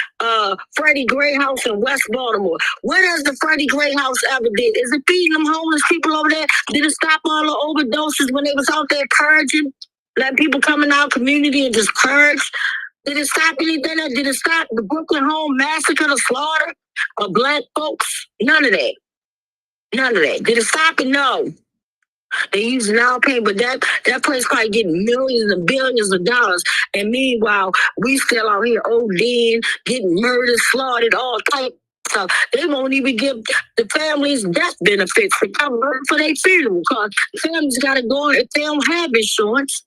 Freddie Gray House in West Baltimore. What has the Freddie Gray House ever did? Is it feeding them homeless people over there? Did it stop all the overdoses when they was out there purging? Letting people come in our community and just purge? Did it stop anything? Did it stop the Brooklyn Home massacre, the slaughter of black folks? None of that. None of that. Did it stop it? No. They using our pain, but that place probably getting millions and billions of dollars. And meanwhile, we still out here ODing, getting murdered, slaughtered, all type of stuff. They won't even give the families death benefits for their funeral. Cause the families gotta go if they don't have insurance.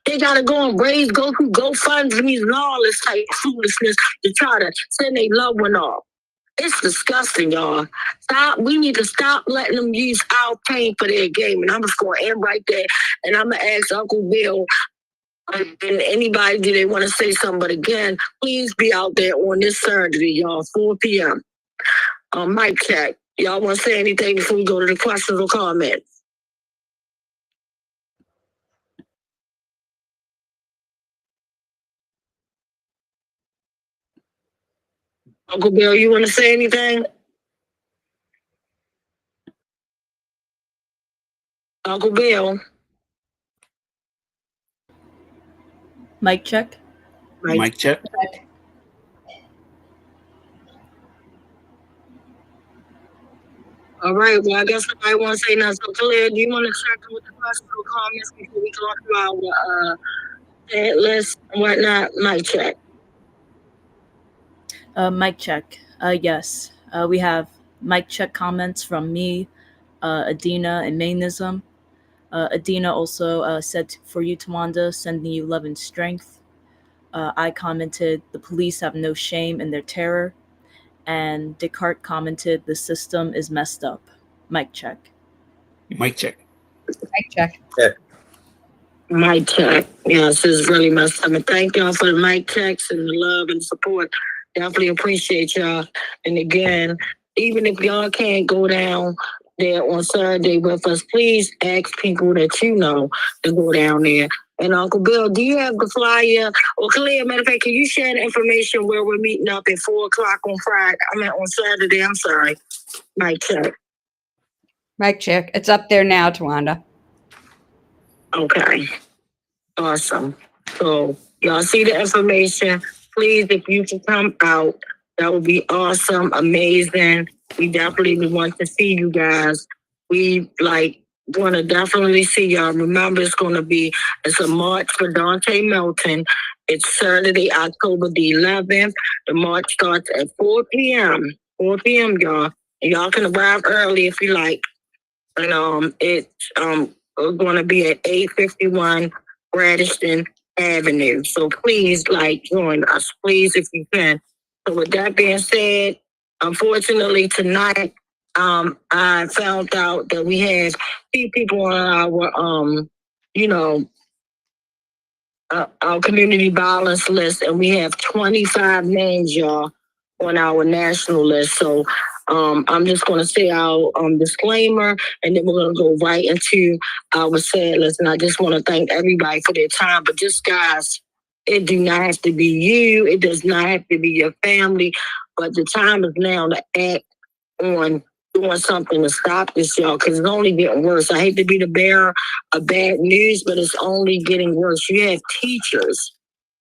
They gotta go and go through GoFundMe's and all this type of foolishness to try to send their loved one off. It's disgusting, y'all. We need to stop letting them use our pain for their game. And I'm just going to end right there. And I'm going to ask Uncle Bill and anybody, do they want to say something? But again, please be out there on this Saturday, y'all, 4 p.m. Mic check. Y'all want to say anything before we go to the questions or comments? Uncle Bill, you want to say anything? Uncle Bill. Mic check. Mic check. All right, well, I guess nobody want to say nothing. So, Khalid, do you want to check with the questions or comments before we go through our chat list and whatnot? Mic check. Mic check. Yes. We have mic check comments from me, Adina, and Mainism. Adina also said for you, Tawanda, sending you love and strength. I commented, the police have no shame in their terror. And Descartes commented, the system is messed up. Mic check. Mic check. Mic check. Mic check. Yes, it's really messed up. And thank y'all for the mic checks and the love and support. Definitely appreciate y'all. And again, even if y'all can't go down there on Saturday with us, please ask people that you know to go down there. And Uncle Bill, do you have the flyer? Or Khalid, matter of fact, can you share the information where we're meeting up at 4 o'clock on Friday? I mean, on Saturday, I'm sorry. Mic check. Mic check. It's up there now, Tawanda. Okay. Awesome. So y'all see the information. Please, if you can come out, that would be awesome, amazing. We definitely want to see you guys. We want to definitely see y'all. Remember, it's a march for Dante Melton. It's Saturday, October the 11th. The march starts at 4 p.m. 4 p.m., y'all. And y'all can arrive early if you like. And it's going to be at 851 Radisson Avenue. So please, join us, please, if you can. So with that being said, unfortunately tonight, I found out that we have 3 people on our community violence list, and we have 25 names, y'all, on our national list. So I'm just going to say our disclaimer, and then we're going to go right into our sad list. And I just want to thank everybody for their time. But just, guys, it do not have to be you. It does not have to be your family. But the time is now to act on doing something to stop this, y'all, because it's only getting worse. I hate to be the bearer of bad news, but it's only getting worse. You have teachers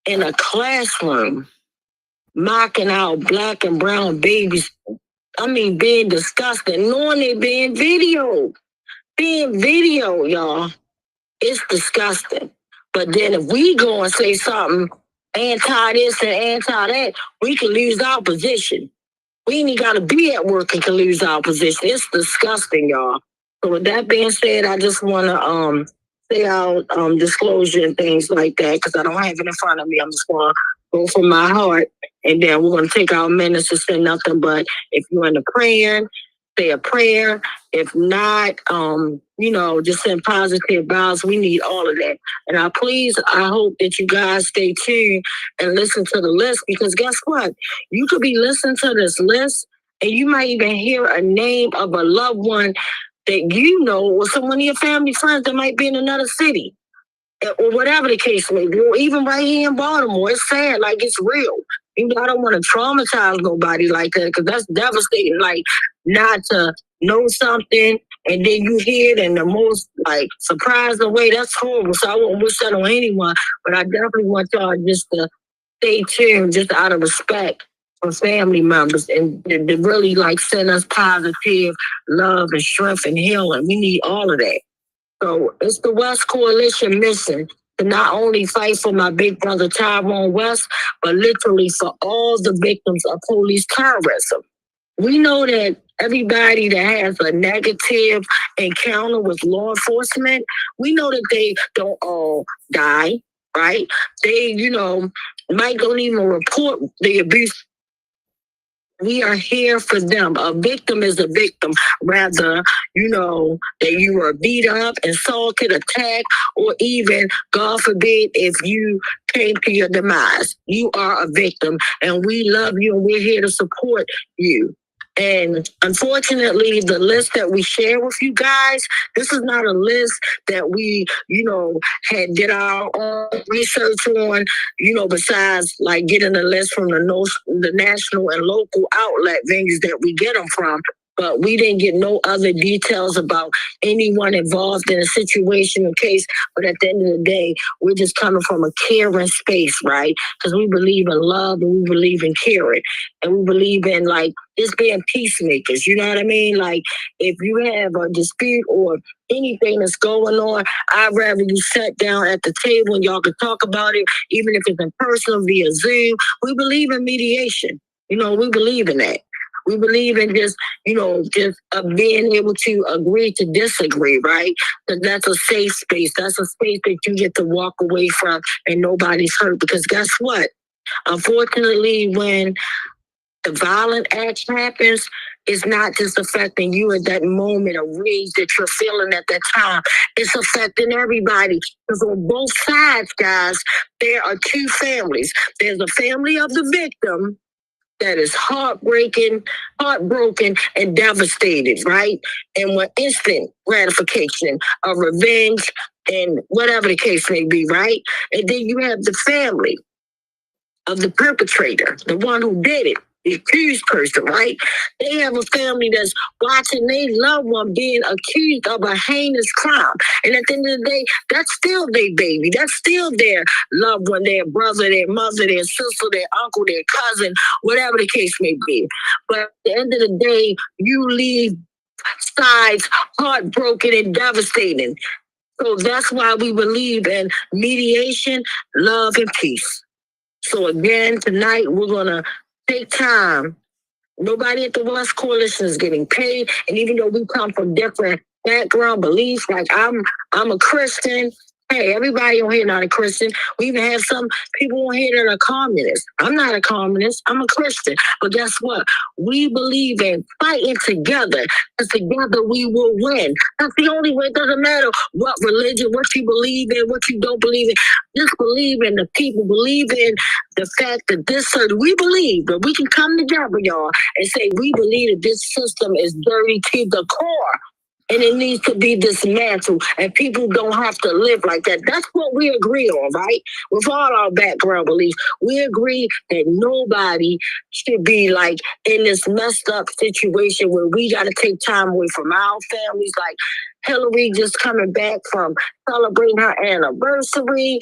in a classroom mocking out black and brown babies. I mean, being disgusting, knowing they being videoed. Being videoed, y'all. It's disgusting. But then if we go and say something anti this and anti that, we can lose our position. We ain't got to be at work and can lose our position. It's disgusting, y'all. So with that being said, I just want to say out disclosure and things like that, because I don't have it in front of me. I'm just going to go from my heart, and then we're going to take our minutes to say nothing but if you're in the prayer, say a prayer. If not, just send positive vibes. We need all of that. And I hope that you guys stay tuned and listen to the list, because guess what? You could be listening to this list and you might even hear a name of a loved one that you know, or someone of your family friends that might be in another city, or whatever the case may be, or even right here in Baltimore. It's sad, it's real. I don't want to traumatize nobody like that, because that's devastating, not to know something and then you hear it in the most surprising way. That's horrible. So I won't wish that on anyone, but I definitely want y'all just to stay tuned, just out of respect, for family members and to really like send us positive love and strength and healing. We need all of that. So it's the West Coalition mission to not only fight for my big brother Tyrone West, but literally for all the victims of police terrorism. We know that everybody that has a negative encounter with law enforcement, we know that they don't all die, right? They, might don't even report the abuse. We are here for them. A victim is a victim. Rather, that you were beat up, assaulted, attacked, or even, God forbid, if you came to your demise. You are a victim, and we love you, and we're here to support you. And unfortunately, the list that we share with you guys, this is not a list that we, had did our own research on, besides like getting a list from the national and local outlet venues that we get them from. But we didn't get no other details about anyone involved in a situation or case. But at the end of the day, we're just coming from a caring space, right? Because we believe in love and we believe in caring. And we believe in like just being peacemakers. You know what I mean? Like if you have a dispute or anything that's going on, I'd rather you sit down at the table and y'all can talk about it, even if it's in person via Zoom. We believe in mediation. We believe in that. We believe in just being able to agree to disagree, right? Because that's a safe space. That's a space that you get to walk away from and nobody's hurt. Because guess what? Unfortunately, when the violent act happens, it's not just affecting you at that moment of rage that you're feeling at that time. It's affecting everybody. Because on both sides, guys, there are two families. There's a family of the victim that is heartbroken and devastated, right? And want instant gratification of revenge and whatever the case may be, right? And then you have the family of the perpetrator, the one who did it, the accused person, right? They have a family that's watching their loved one being accused of a heinous crime. And at the end of the day, that's still their baby. That's still their loved one, their brother, their mother, their sister, their uncle, their cousin, whatever the case may be. But at the end of the day, you leave sides heartbroken and devastating. So that's why we believe in mediation, love, and peace. So again, tonight we're going to take time. Nobody at the West Coalition is getting paid. And even though we come from different background beliefs, like I'm a Christian. Hey, everybody on here not a Christian. We even have some people on here that are communists. I'm not a communist. I'm a Christian. But guess what? We believe in fighting together. Because together we will win. That's the only way. It doesn't matter what religion, what you believe in, what you don't believe in. Just believe in the people. Believe in the fact that we believe that we can come together, y'all, and say we believe that this system is dirty to the core. And it needs to be dismantled, and people don't have to live like that. That's what we agree on, right? With all our background beliefs, we agree that nobody should be like in this messed up situation where we got to take time away from our families. Like Hillary just coming back from celebrating her anniversary.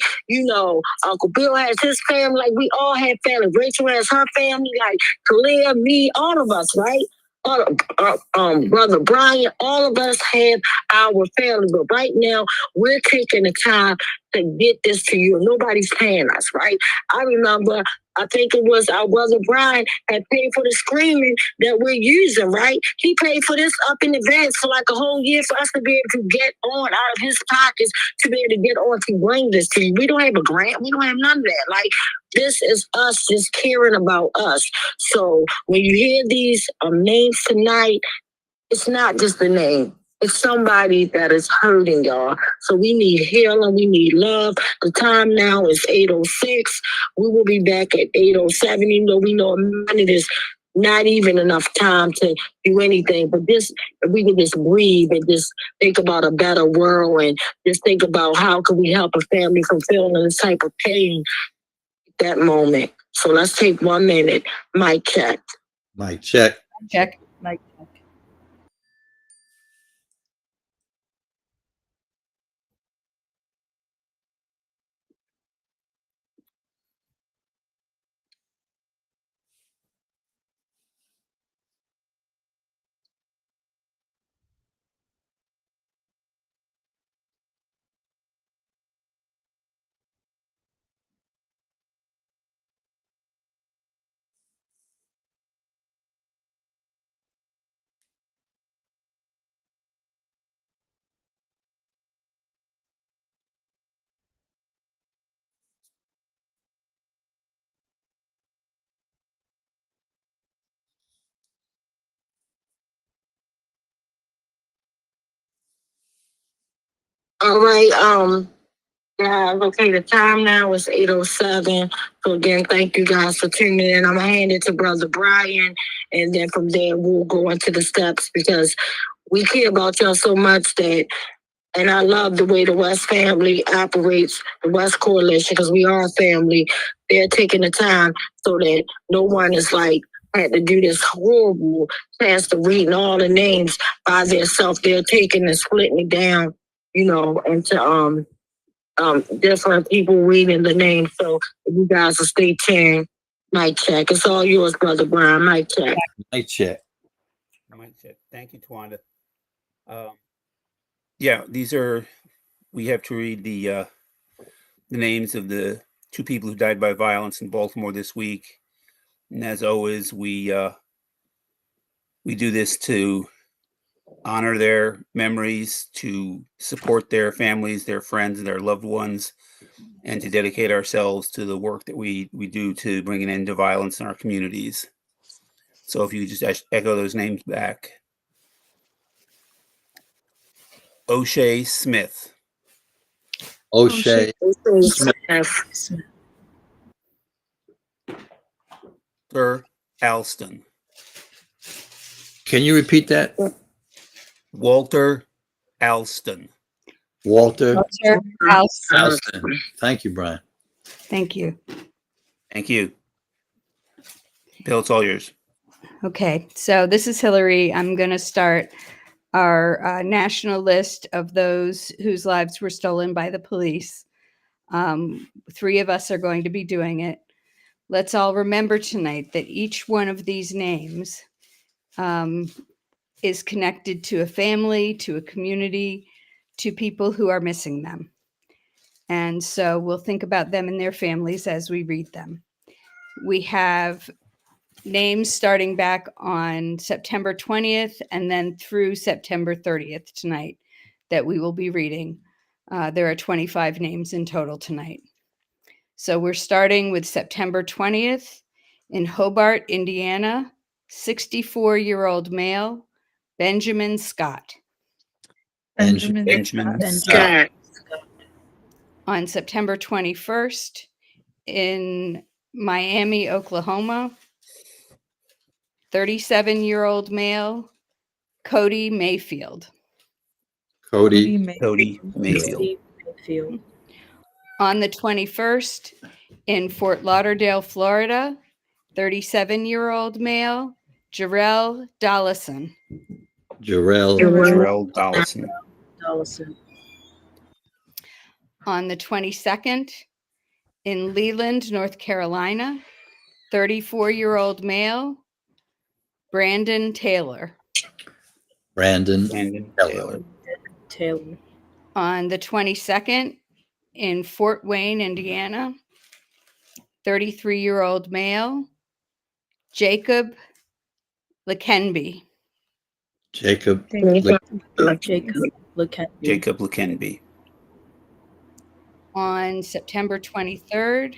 Uncle Bill has his family. Like we all have family. Rachel has her family. Like Kalia, me, all of us, right? Brother Brian, all of us have our family, but right now we're taking the time to get this to you. Nobody's paying us, right? I remember, I think it was our brother Brian had paid for the screaming that we're using, right? He paid for this up in advance for like a whole year for us to be able to get on out of his pockets to be able to get on to bring this to you. We don't have a grant. We don't have none of that. Like, this is us just caring about us. So when you hear these names tonight, it's not just a name. It's somebody that is hurting, y'all. So we need healing. We need love. The time now is 8:06. We will be back at 8:07, even though we know a minute is not even enough time to do anything. But if we could just breathe and just think about a better world and just think about how can we help a family from feeling this type of pain at that moment. So let's take 1 minute. Mic check. Mic check. Check. Mic check. All right. Okay, the time now is 8:07. So again, thank you guys for tuning in. I'm gonna hand it to Brother Brian, and then from there we'll go into the steps because we care about y'all so much that, and I love the way the West family operates, the West Coalition, because we are a family. They're taking the time so that no one is like had to do this horrible task of reading all the names by themselves. They're taking and splitting it down, into different people reading the name. So you guys will stay tuned. Mic check. It's all yours, Brother Brian. Mic check. Mic check. Mic check. Thank you, Twanda. We have to read the names of the 2 people who died by violence in Baltimore this week. And as always, we do this to honor their memories, to support their families, their friends, their loved ones, and to dedicate ourselves to the work that we do to bring an end to violence in our communities. So if you just echo those names back. O'Shea Smith. O'Shea Smith. Walter Alston. Can you repeat that? Walter Alston. Walter Alston. Alston. Thank you, Brian. Thank you. Thank you. Bill, it's all yours. Okay, so this is Hillary. I'm going to start our national list of those whose lives were stolen by the police. 3 of us are going to be doing it. Let's all remember tonight that each one of these names is connected to a family, to a community, to people who are missing them. And so we'll think about them and their families as we read them. We have names starting back on September 20th and then through September 30th tonight that we will be reading. There are 25 names in total tonight. So we're starting with September 20th in Hobart, Indiana, 64-year-old male, Benjamin Scott. Benjamin Scott. On September 21st in Miami, Oklahoma, 37-year-old male, Cody Mayfield. Cody Mayfield. On the 21st in Fort Lauderdale, Florida, 37-year-old male, Jarrell Dollison. Jarrell Dollison. On the 22nd in Leland, North Carolina, 34-year-old male, Brandon Taylor. Brandon Taylor. On the 22nd in Fort Wayne, Indiana, 33-year-old male, Jacob Lekenby. Jacob Lekenby. On September 23rd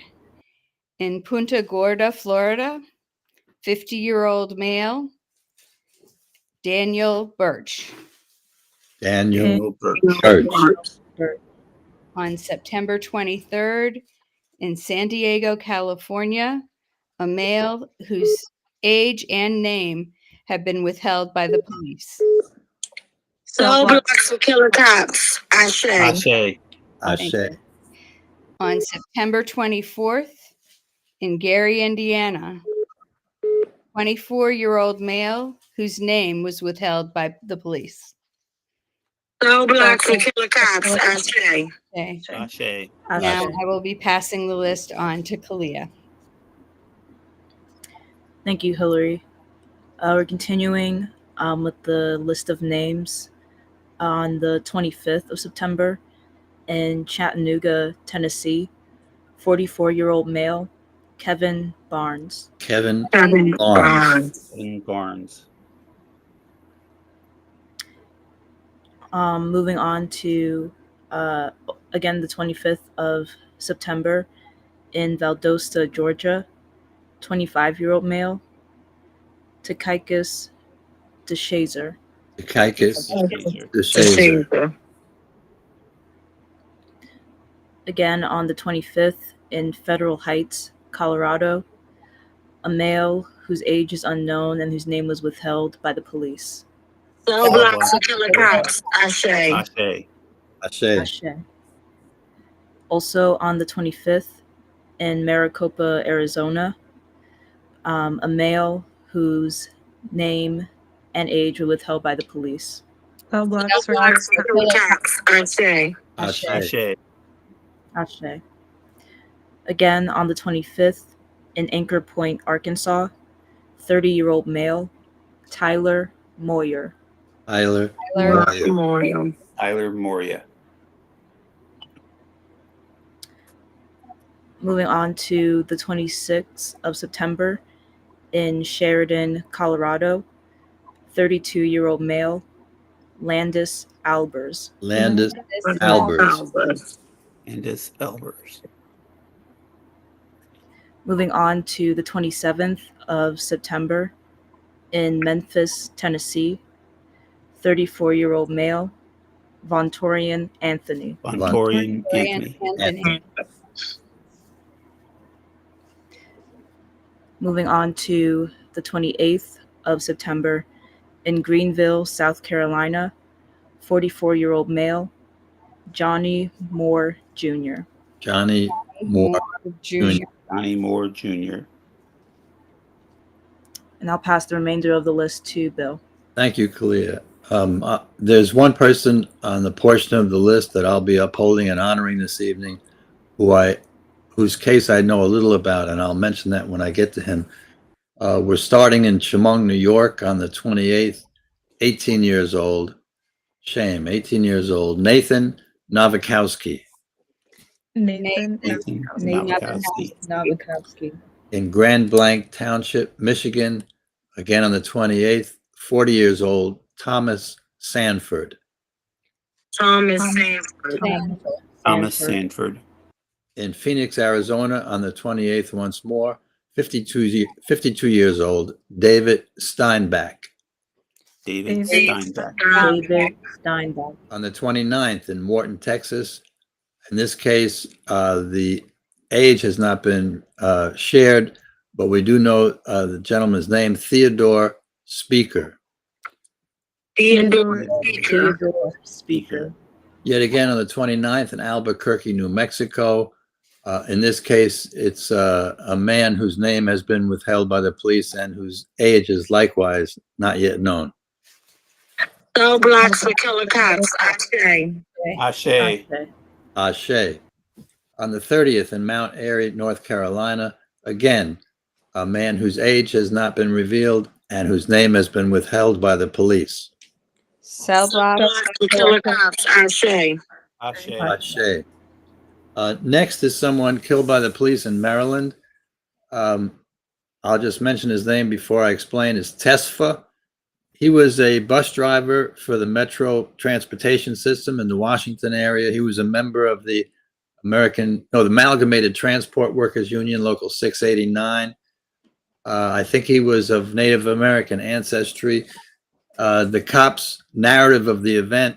in Punta Gorda, Florida, 50-year-old male, Daniel Birch. Daniel Birch. On September 23rd in San Diego, California, a male whose age and name have been withheld by the police. So blacks for killer cops. Ashe. On September 24th in Gary, Indiana, 24-year-old male whose name was withheld by the police. So blacks for killer cops. Ashe. Okay. Now I will be passing the list on to Kalia. Thank you, Hillary. We're continuing with the list of names. On the 25th of September in Chattanooga, Tennessee, 44-year-old male, Kevin Barnes. Kevin Barnes. Moving on to, again, the 25th of September in Valdosta, Georgia, 25-year-old male, Takaikas DeShazer. Again, on the 25th, in Federal Heights, Colorado, a male whose age is unknown and whose name was withheld by the police. Cell blocks and killer cops. Ashe. Ashe. Ashe. Ashe. Also on the 25th, in Maricopa, Arizona, a male whose name and age were withheld by the police. Cell blocks for killer cops. Ashe. Ashe. Ashe. Ashe. Again, on the 25th, in Anchor Point, Arkansas, 30-year-old male, Tyler Moyer. Tyler. Memorial. Tyler Moria. Moving on to the 26th of September, in Sheridan, Colorado, 32-year-old male, Landis Albers. Landis Albers. Landis Albers. Moving on to the 27th of September, in Memphis, Tennessee, 34-year-old male, Vontorian Anthony. Vontorian Anthony. Moving on to the 28th of September, in Greenville, South Carolina, 44-year-old male, Johnny Moore Jr. Johnny Moore Jr. Johnny Moore Jr. And I'll pass the remainder of the list to Bill. Thank you, Kalia. There's one person on the portion of the list that I'll be upholding and honoring this evening, whose case I know a little about, and I'll mention that when I get to him. We're starting in Chemung, New York on the 28th, 18 years old. Shame, 18 years old. Nathan Nowakowski. Nathan Nowakowski. In Grand Blanc Township, Michigan, again on the 28th, 40 years old, Thomas Sanford. Thomas Sanford. In Phoenix, Arizona on the 28th, once more, 52 years old, David Steinbach. David Steinbach. On the 29th in Morton, Texas. In this case, the age has not been shared, but we do know the gentleman's name, Theodore Speaker. Theodore Speaker. Yet again on the 29th in Albuquerque, New Mexico. In this case, it's a man whose name has been withheld by the police and whose age is likewise not yet known. Cell blocks for killer cops. Ashe. Ashe. On the 30th in Mount Airy, North Carolina, again, a man whose age has not been revealed and whose name has been withheld by the police. Cell blocks for killer cops. Ashe. Ashe. Next is someone killed by the police in Maryland. I'll just mention his name before I explain. It's Tesfa. He was a bus driver for the Metro Transportation System in the Washington area. He was a member of the Amalgamated Transport Workers Union, Local 689. I think he was of Native American ancestry. The cops' narrative of the event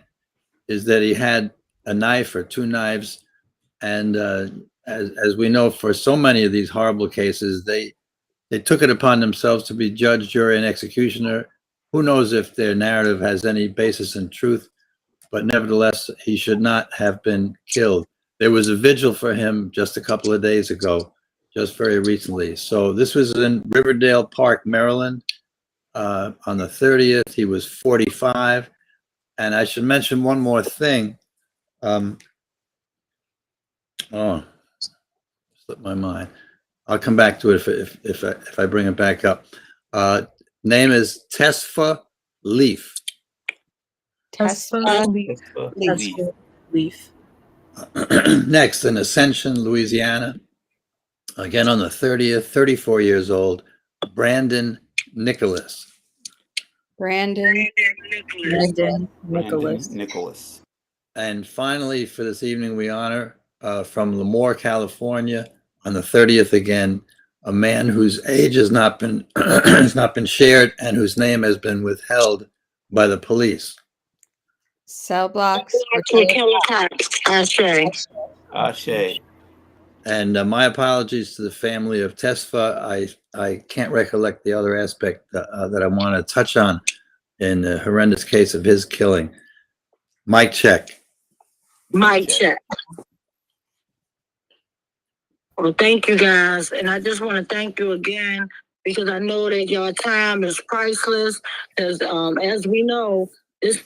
is that he had a knife or two knives. And as we know, for so many of these horrible cases, they took it upon themselves to be judge, jury, and executioner. Who knows if their narrative has any basis in truth, but nevertheless, he should not have been killed. There was a vigil for him just a couple of days ago, just very recently. So this was in Riverdale Park, Maryland. On the 30th, he was 45. And I should mention one more thing. Slipped my mind. I'll come back to it if I bring it back up. Name is Tesfa Leaf. Tesfa Leaf. Next, in Ascension, Louisiana. Again on the 30th, 34 years old, Brandon Nicholas. Brandon Nicholas. And finally, for this evening, we honor from Lemoore, California, on the 30th again, a man whose age has not been shared and whose name has been withheld by the police. Cell blocks for killer cops. Ashe. Ashe. And my apologies to the family of Tesfa. I can't recollect the other aspect that I want to touch on in the horrendous case of his killing. Mic check. Mic check. Well, thank you guys. And I just want to thank you again because I know that your time is priceless. As we know, this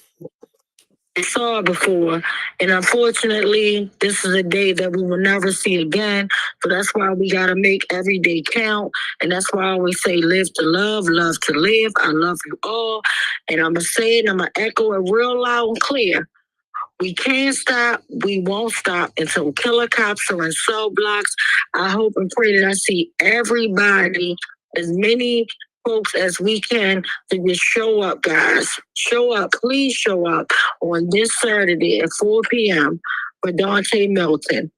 we saw before. And unfortunately, this is a day that we will never see again. So that's why we got to make every day count. And that's why I always say live to love to live. I love you all. And I'm going to say it, I'm going to echo it real loud and clear. We can't stop. We won't stop until killer cops are in cell blocks. I hope and pray that I see everybody, as many folks as we can, to just show up, guys. Show up. Please show up on this Saturday at 4 p.m. for Dante Milton.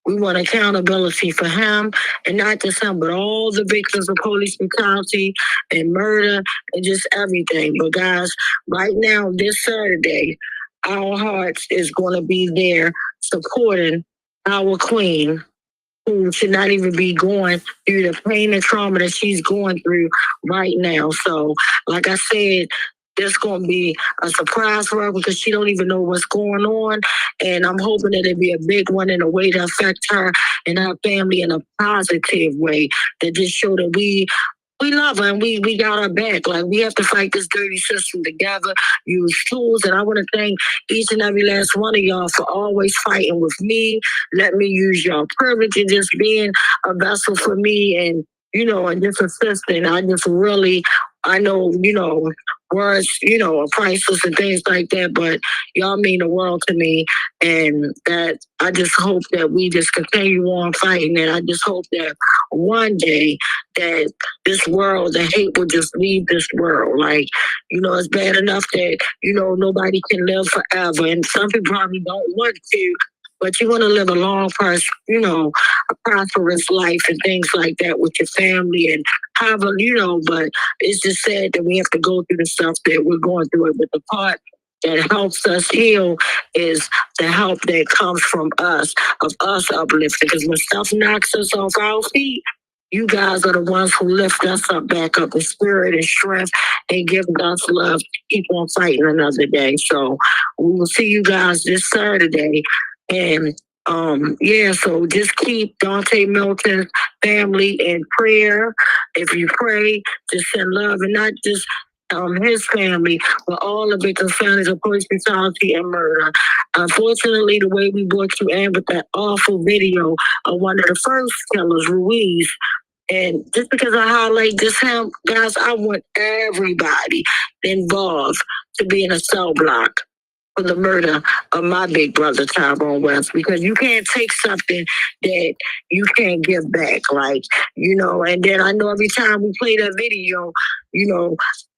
We want accountability for him, and not just him, but all the victims of police brutality and murder and just everything. But guys, right now, this Saturday, our hearts is going to be there supporting our queen, who should not even be going through the pain and trauma that she's going through right now. So, like I said, this going to be a surprise for her because she don't even know what's going on. And I'm hoping that it'll be a big one in a way to affect her and her family in a positive way, that just show that we love her and we got her back. Like, we have to fight this dirty system together, use tools. And I want to thank each and every last one of y'all for always fighting with me. Let me use y'all privilege and just being a vessel for me and, and just assisting. I know, words, are priceless and things like that, but y'all mean the world to me. And that I just hope that we just continue on fighting. And I just hope that one day that this world, the hate will just leave this world. Like, it's bad enough that, nobody can live forever. And some people probably don't want to, but you want to live a long, a prosperous life and things like that with your family and have but it's just sad that we have to go through the stuff that we're going through. But the part that helps us heal is the help that comes from us, of us uplifting. Because when stuff knocks us off our feet, you guys are the ones who lift us up, back up in spirit and strength and give us love to keep on fighting another day. So we will see you guys this Saturday. And so just keep Dante Milton's family in prayer. If you pray, just send love, and not just his family, but all the victims' families of police brutality and murder. Unfortunately, the way we brought you in with that awful video of one of the first killers, Ruiz, and just because I highlight this him, guys, I want everybody involved to be in a cell block for the murder of my big brother, Tyrone West, because you can't take something that you can't give back. And then I know every time we play that video,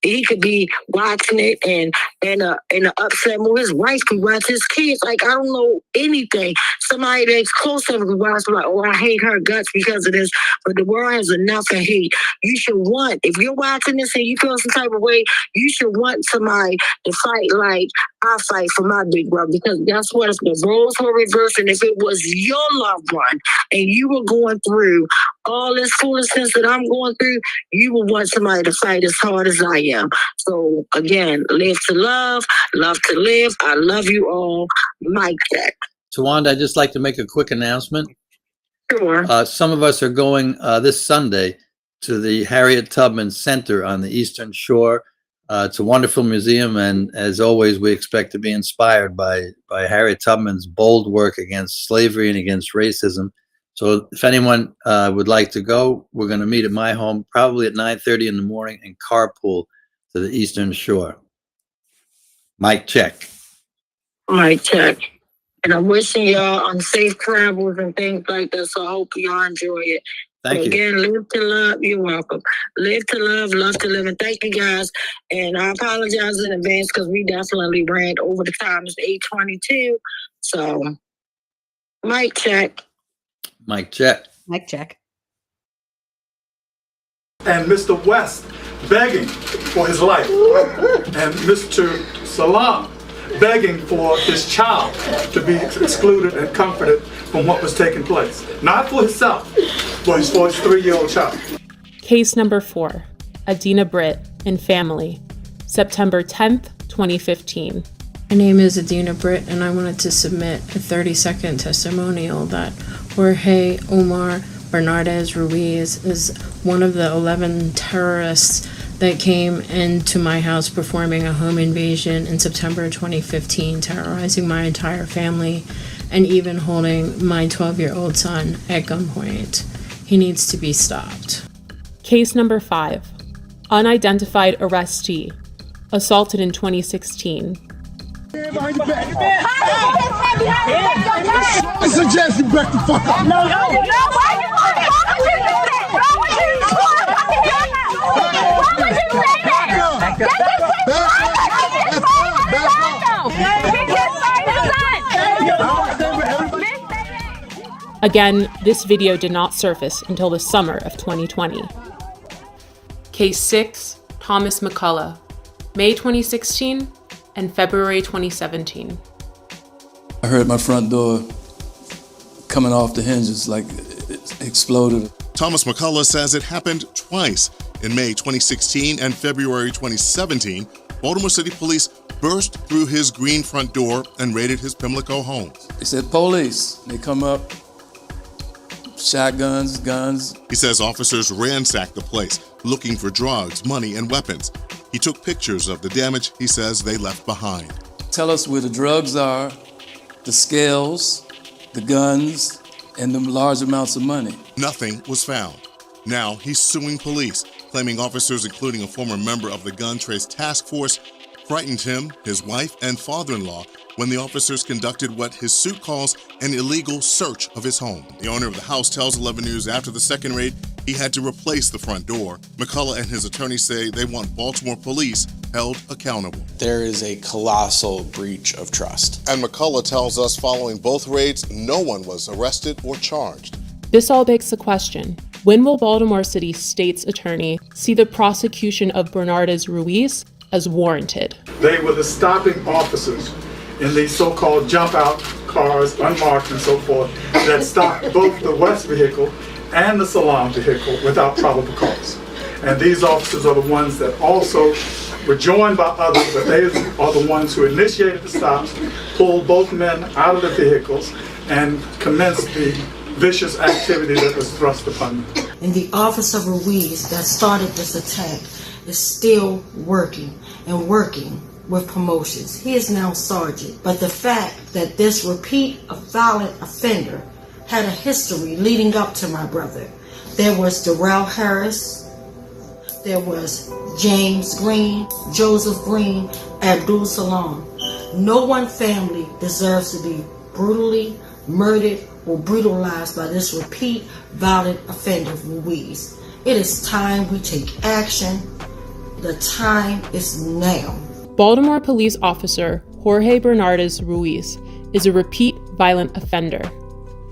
he could be watching it and in an upset mood. His wife could watch, his kids. I don't know anything. Somebody that's close to him could watch, I hate her guts because of this. But the world has enough of hate. You should want, if you're watching this and you feel some type of way, you should want somebody to fight like I fight for my big brother. Because guess what? If the roles were reversed and if it was your loved one and you were going through all this foolishness that I'm going through, you would want somebody to fight as hard as I am. So again, live to love to live. I love you all. Mic check. Tawanda, I'd just like to make a quick announcement. Sure. Some of us are going this Sunday to the Harriet Tubman Center on the Eastern Shore. It's a wonderful museum, and as always, we expect to be inspired by Harriet Tubman's bold work against slavery and against racism. So if anyone would like to go, we're going to meet at my home probably at 9:30 in the morning and carpool to the Eastern Shore. Mic check. Mic check. And I'm wishing y'all safe travels and things like that. So I hope y'all enjoy it. Thank you. Again, live to love. You're welcome. Live to love to live. And thank you guys. And I apologize in advance because we definitely ran over the time. It's 8:22. So, mic check. Mic check. Mic check. And Mr. West begging for his life. And Mr. Salam begging for his child to be excluded and comforted from what was taking place. Not for himself, but for his 3-year-old child. Case number 4, Adina Britt and family, September 10th, 2015. My name is Adina Britt, and I wanted to submit a 30-second testimonial that Jorge Omar Bernardez Ruiz is one of the 11 terrorists that came into my house performing a home invasion in September 2015, terrorizing my entire family and even holding my 12-year-old son at gunpoint. He needs to be stopped. Case number 5, unidentified arrestee, assaulted in 2016. I suggest you back the fuck up. No, why would you do that? Why would you do that? Again, this video did not surface until the summer of 2020. Case 6, Thomas McCullough, May 2016 and February 2017. I heard my front door coming off the hinges like it exploded. Thomas McCullough says it happened twice. In May 2016 and February 2017, Baltimore City Police burst through his green front door and raided his Pimlico home. They said, police. They come up, shotguns, guns. He says officers ransacked the place, looking for drugs, money, and weapons. He took pictures of the damage he says they left behind. Tell us where the drugs are, the scales, the guns, and the large amounts of money. Nothing was found. Now he's suing police, claiming officers, including a former member of the Gun Trace Task Force, frightened him, his wife, and father-in-law when the officers conducted what his suit calls an illegal search of his home. The owner of the house tells 11 News after the second raid, he had to replace the front door. McCullough and his attorney say they want Baltimore police held accountable. There is a colossal breach of trust. And McCullough tells us following both raids, no one was arrested or charged. This all begs the question, when will Baltimore City State's attorney see the prosecution of Bernardez Ruiz as warranted? They were the stopping officers in these so-called jump-out cars, unmarked and so forth, that stopped both the West vehicle and the Salam vehicle without probable cause. And these officers are the ones that also were joined by others, but they are the ones who initiated the stops, pulled both men out of the vehicles, and commenced the vicious activity that was thrust upon them. And the officer Ruiz that started this attack is still working and working with promotions. He is now sergeant. But the fact that this repeat violent offender had a history leading up to my brother. There was Darrell Harris, there was James Green, Joseph Green, Abdul Salam. No one family deserves to be brutally murdered or brutalized by this repeat violent offender Ruiz. It is time we take action. The time is now. Baltimore police officer Jorge Bernardez Ruiz is a repeat violent offender.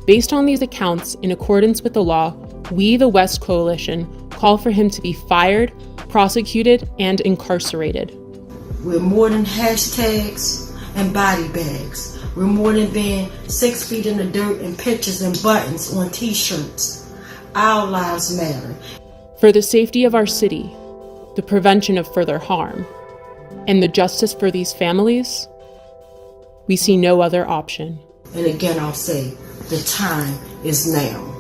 Based on these accounts, in accordance with the law, we, the West Coalition, call for him to be fired, prosecuted, and incarcerated. We're more than hashtags and body bags. We're more than being 6 feet in the dirt and pictures and buttons on t-shirts. Our lives matter. For the safety of our city, the prevention of further harm, and the justice for these families, we see no other option. And again, I'll say, the time is now.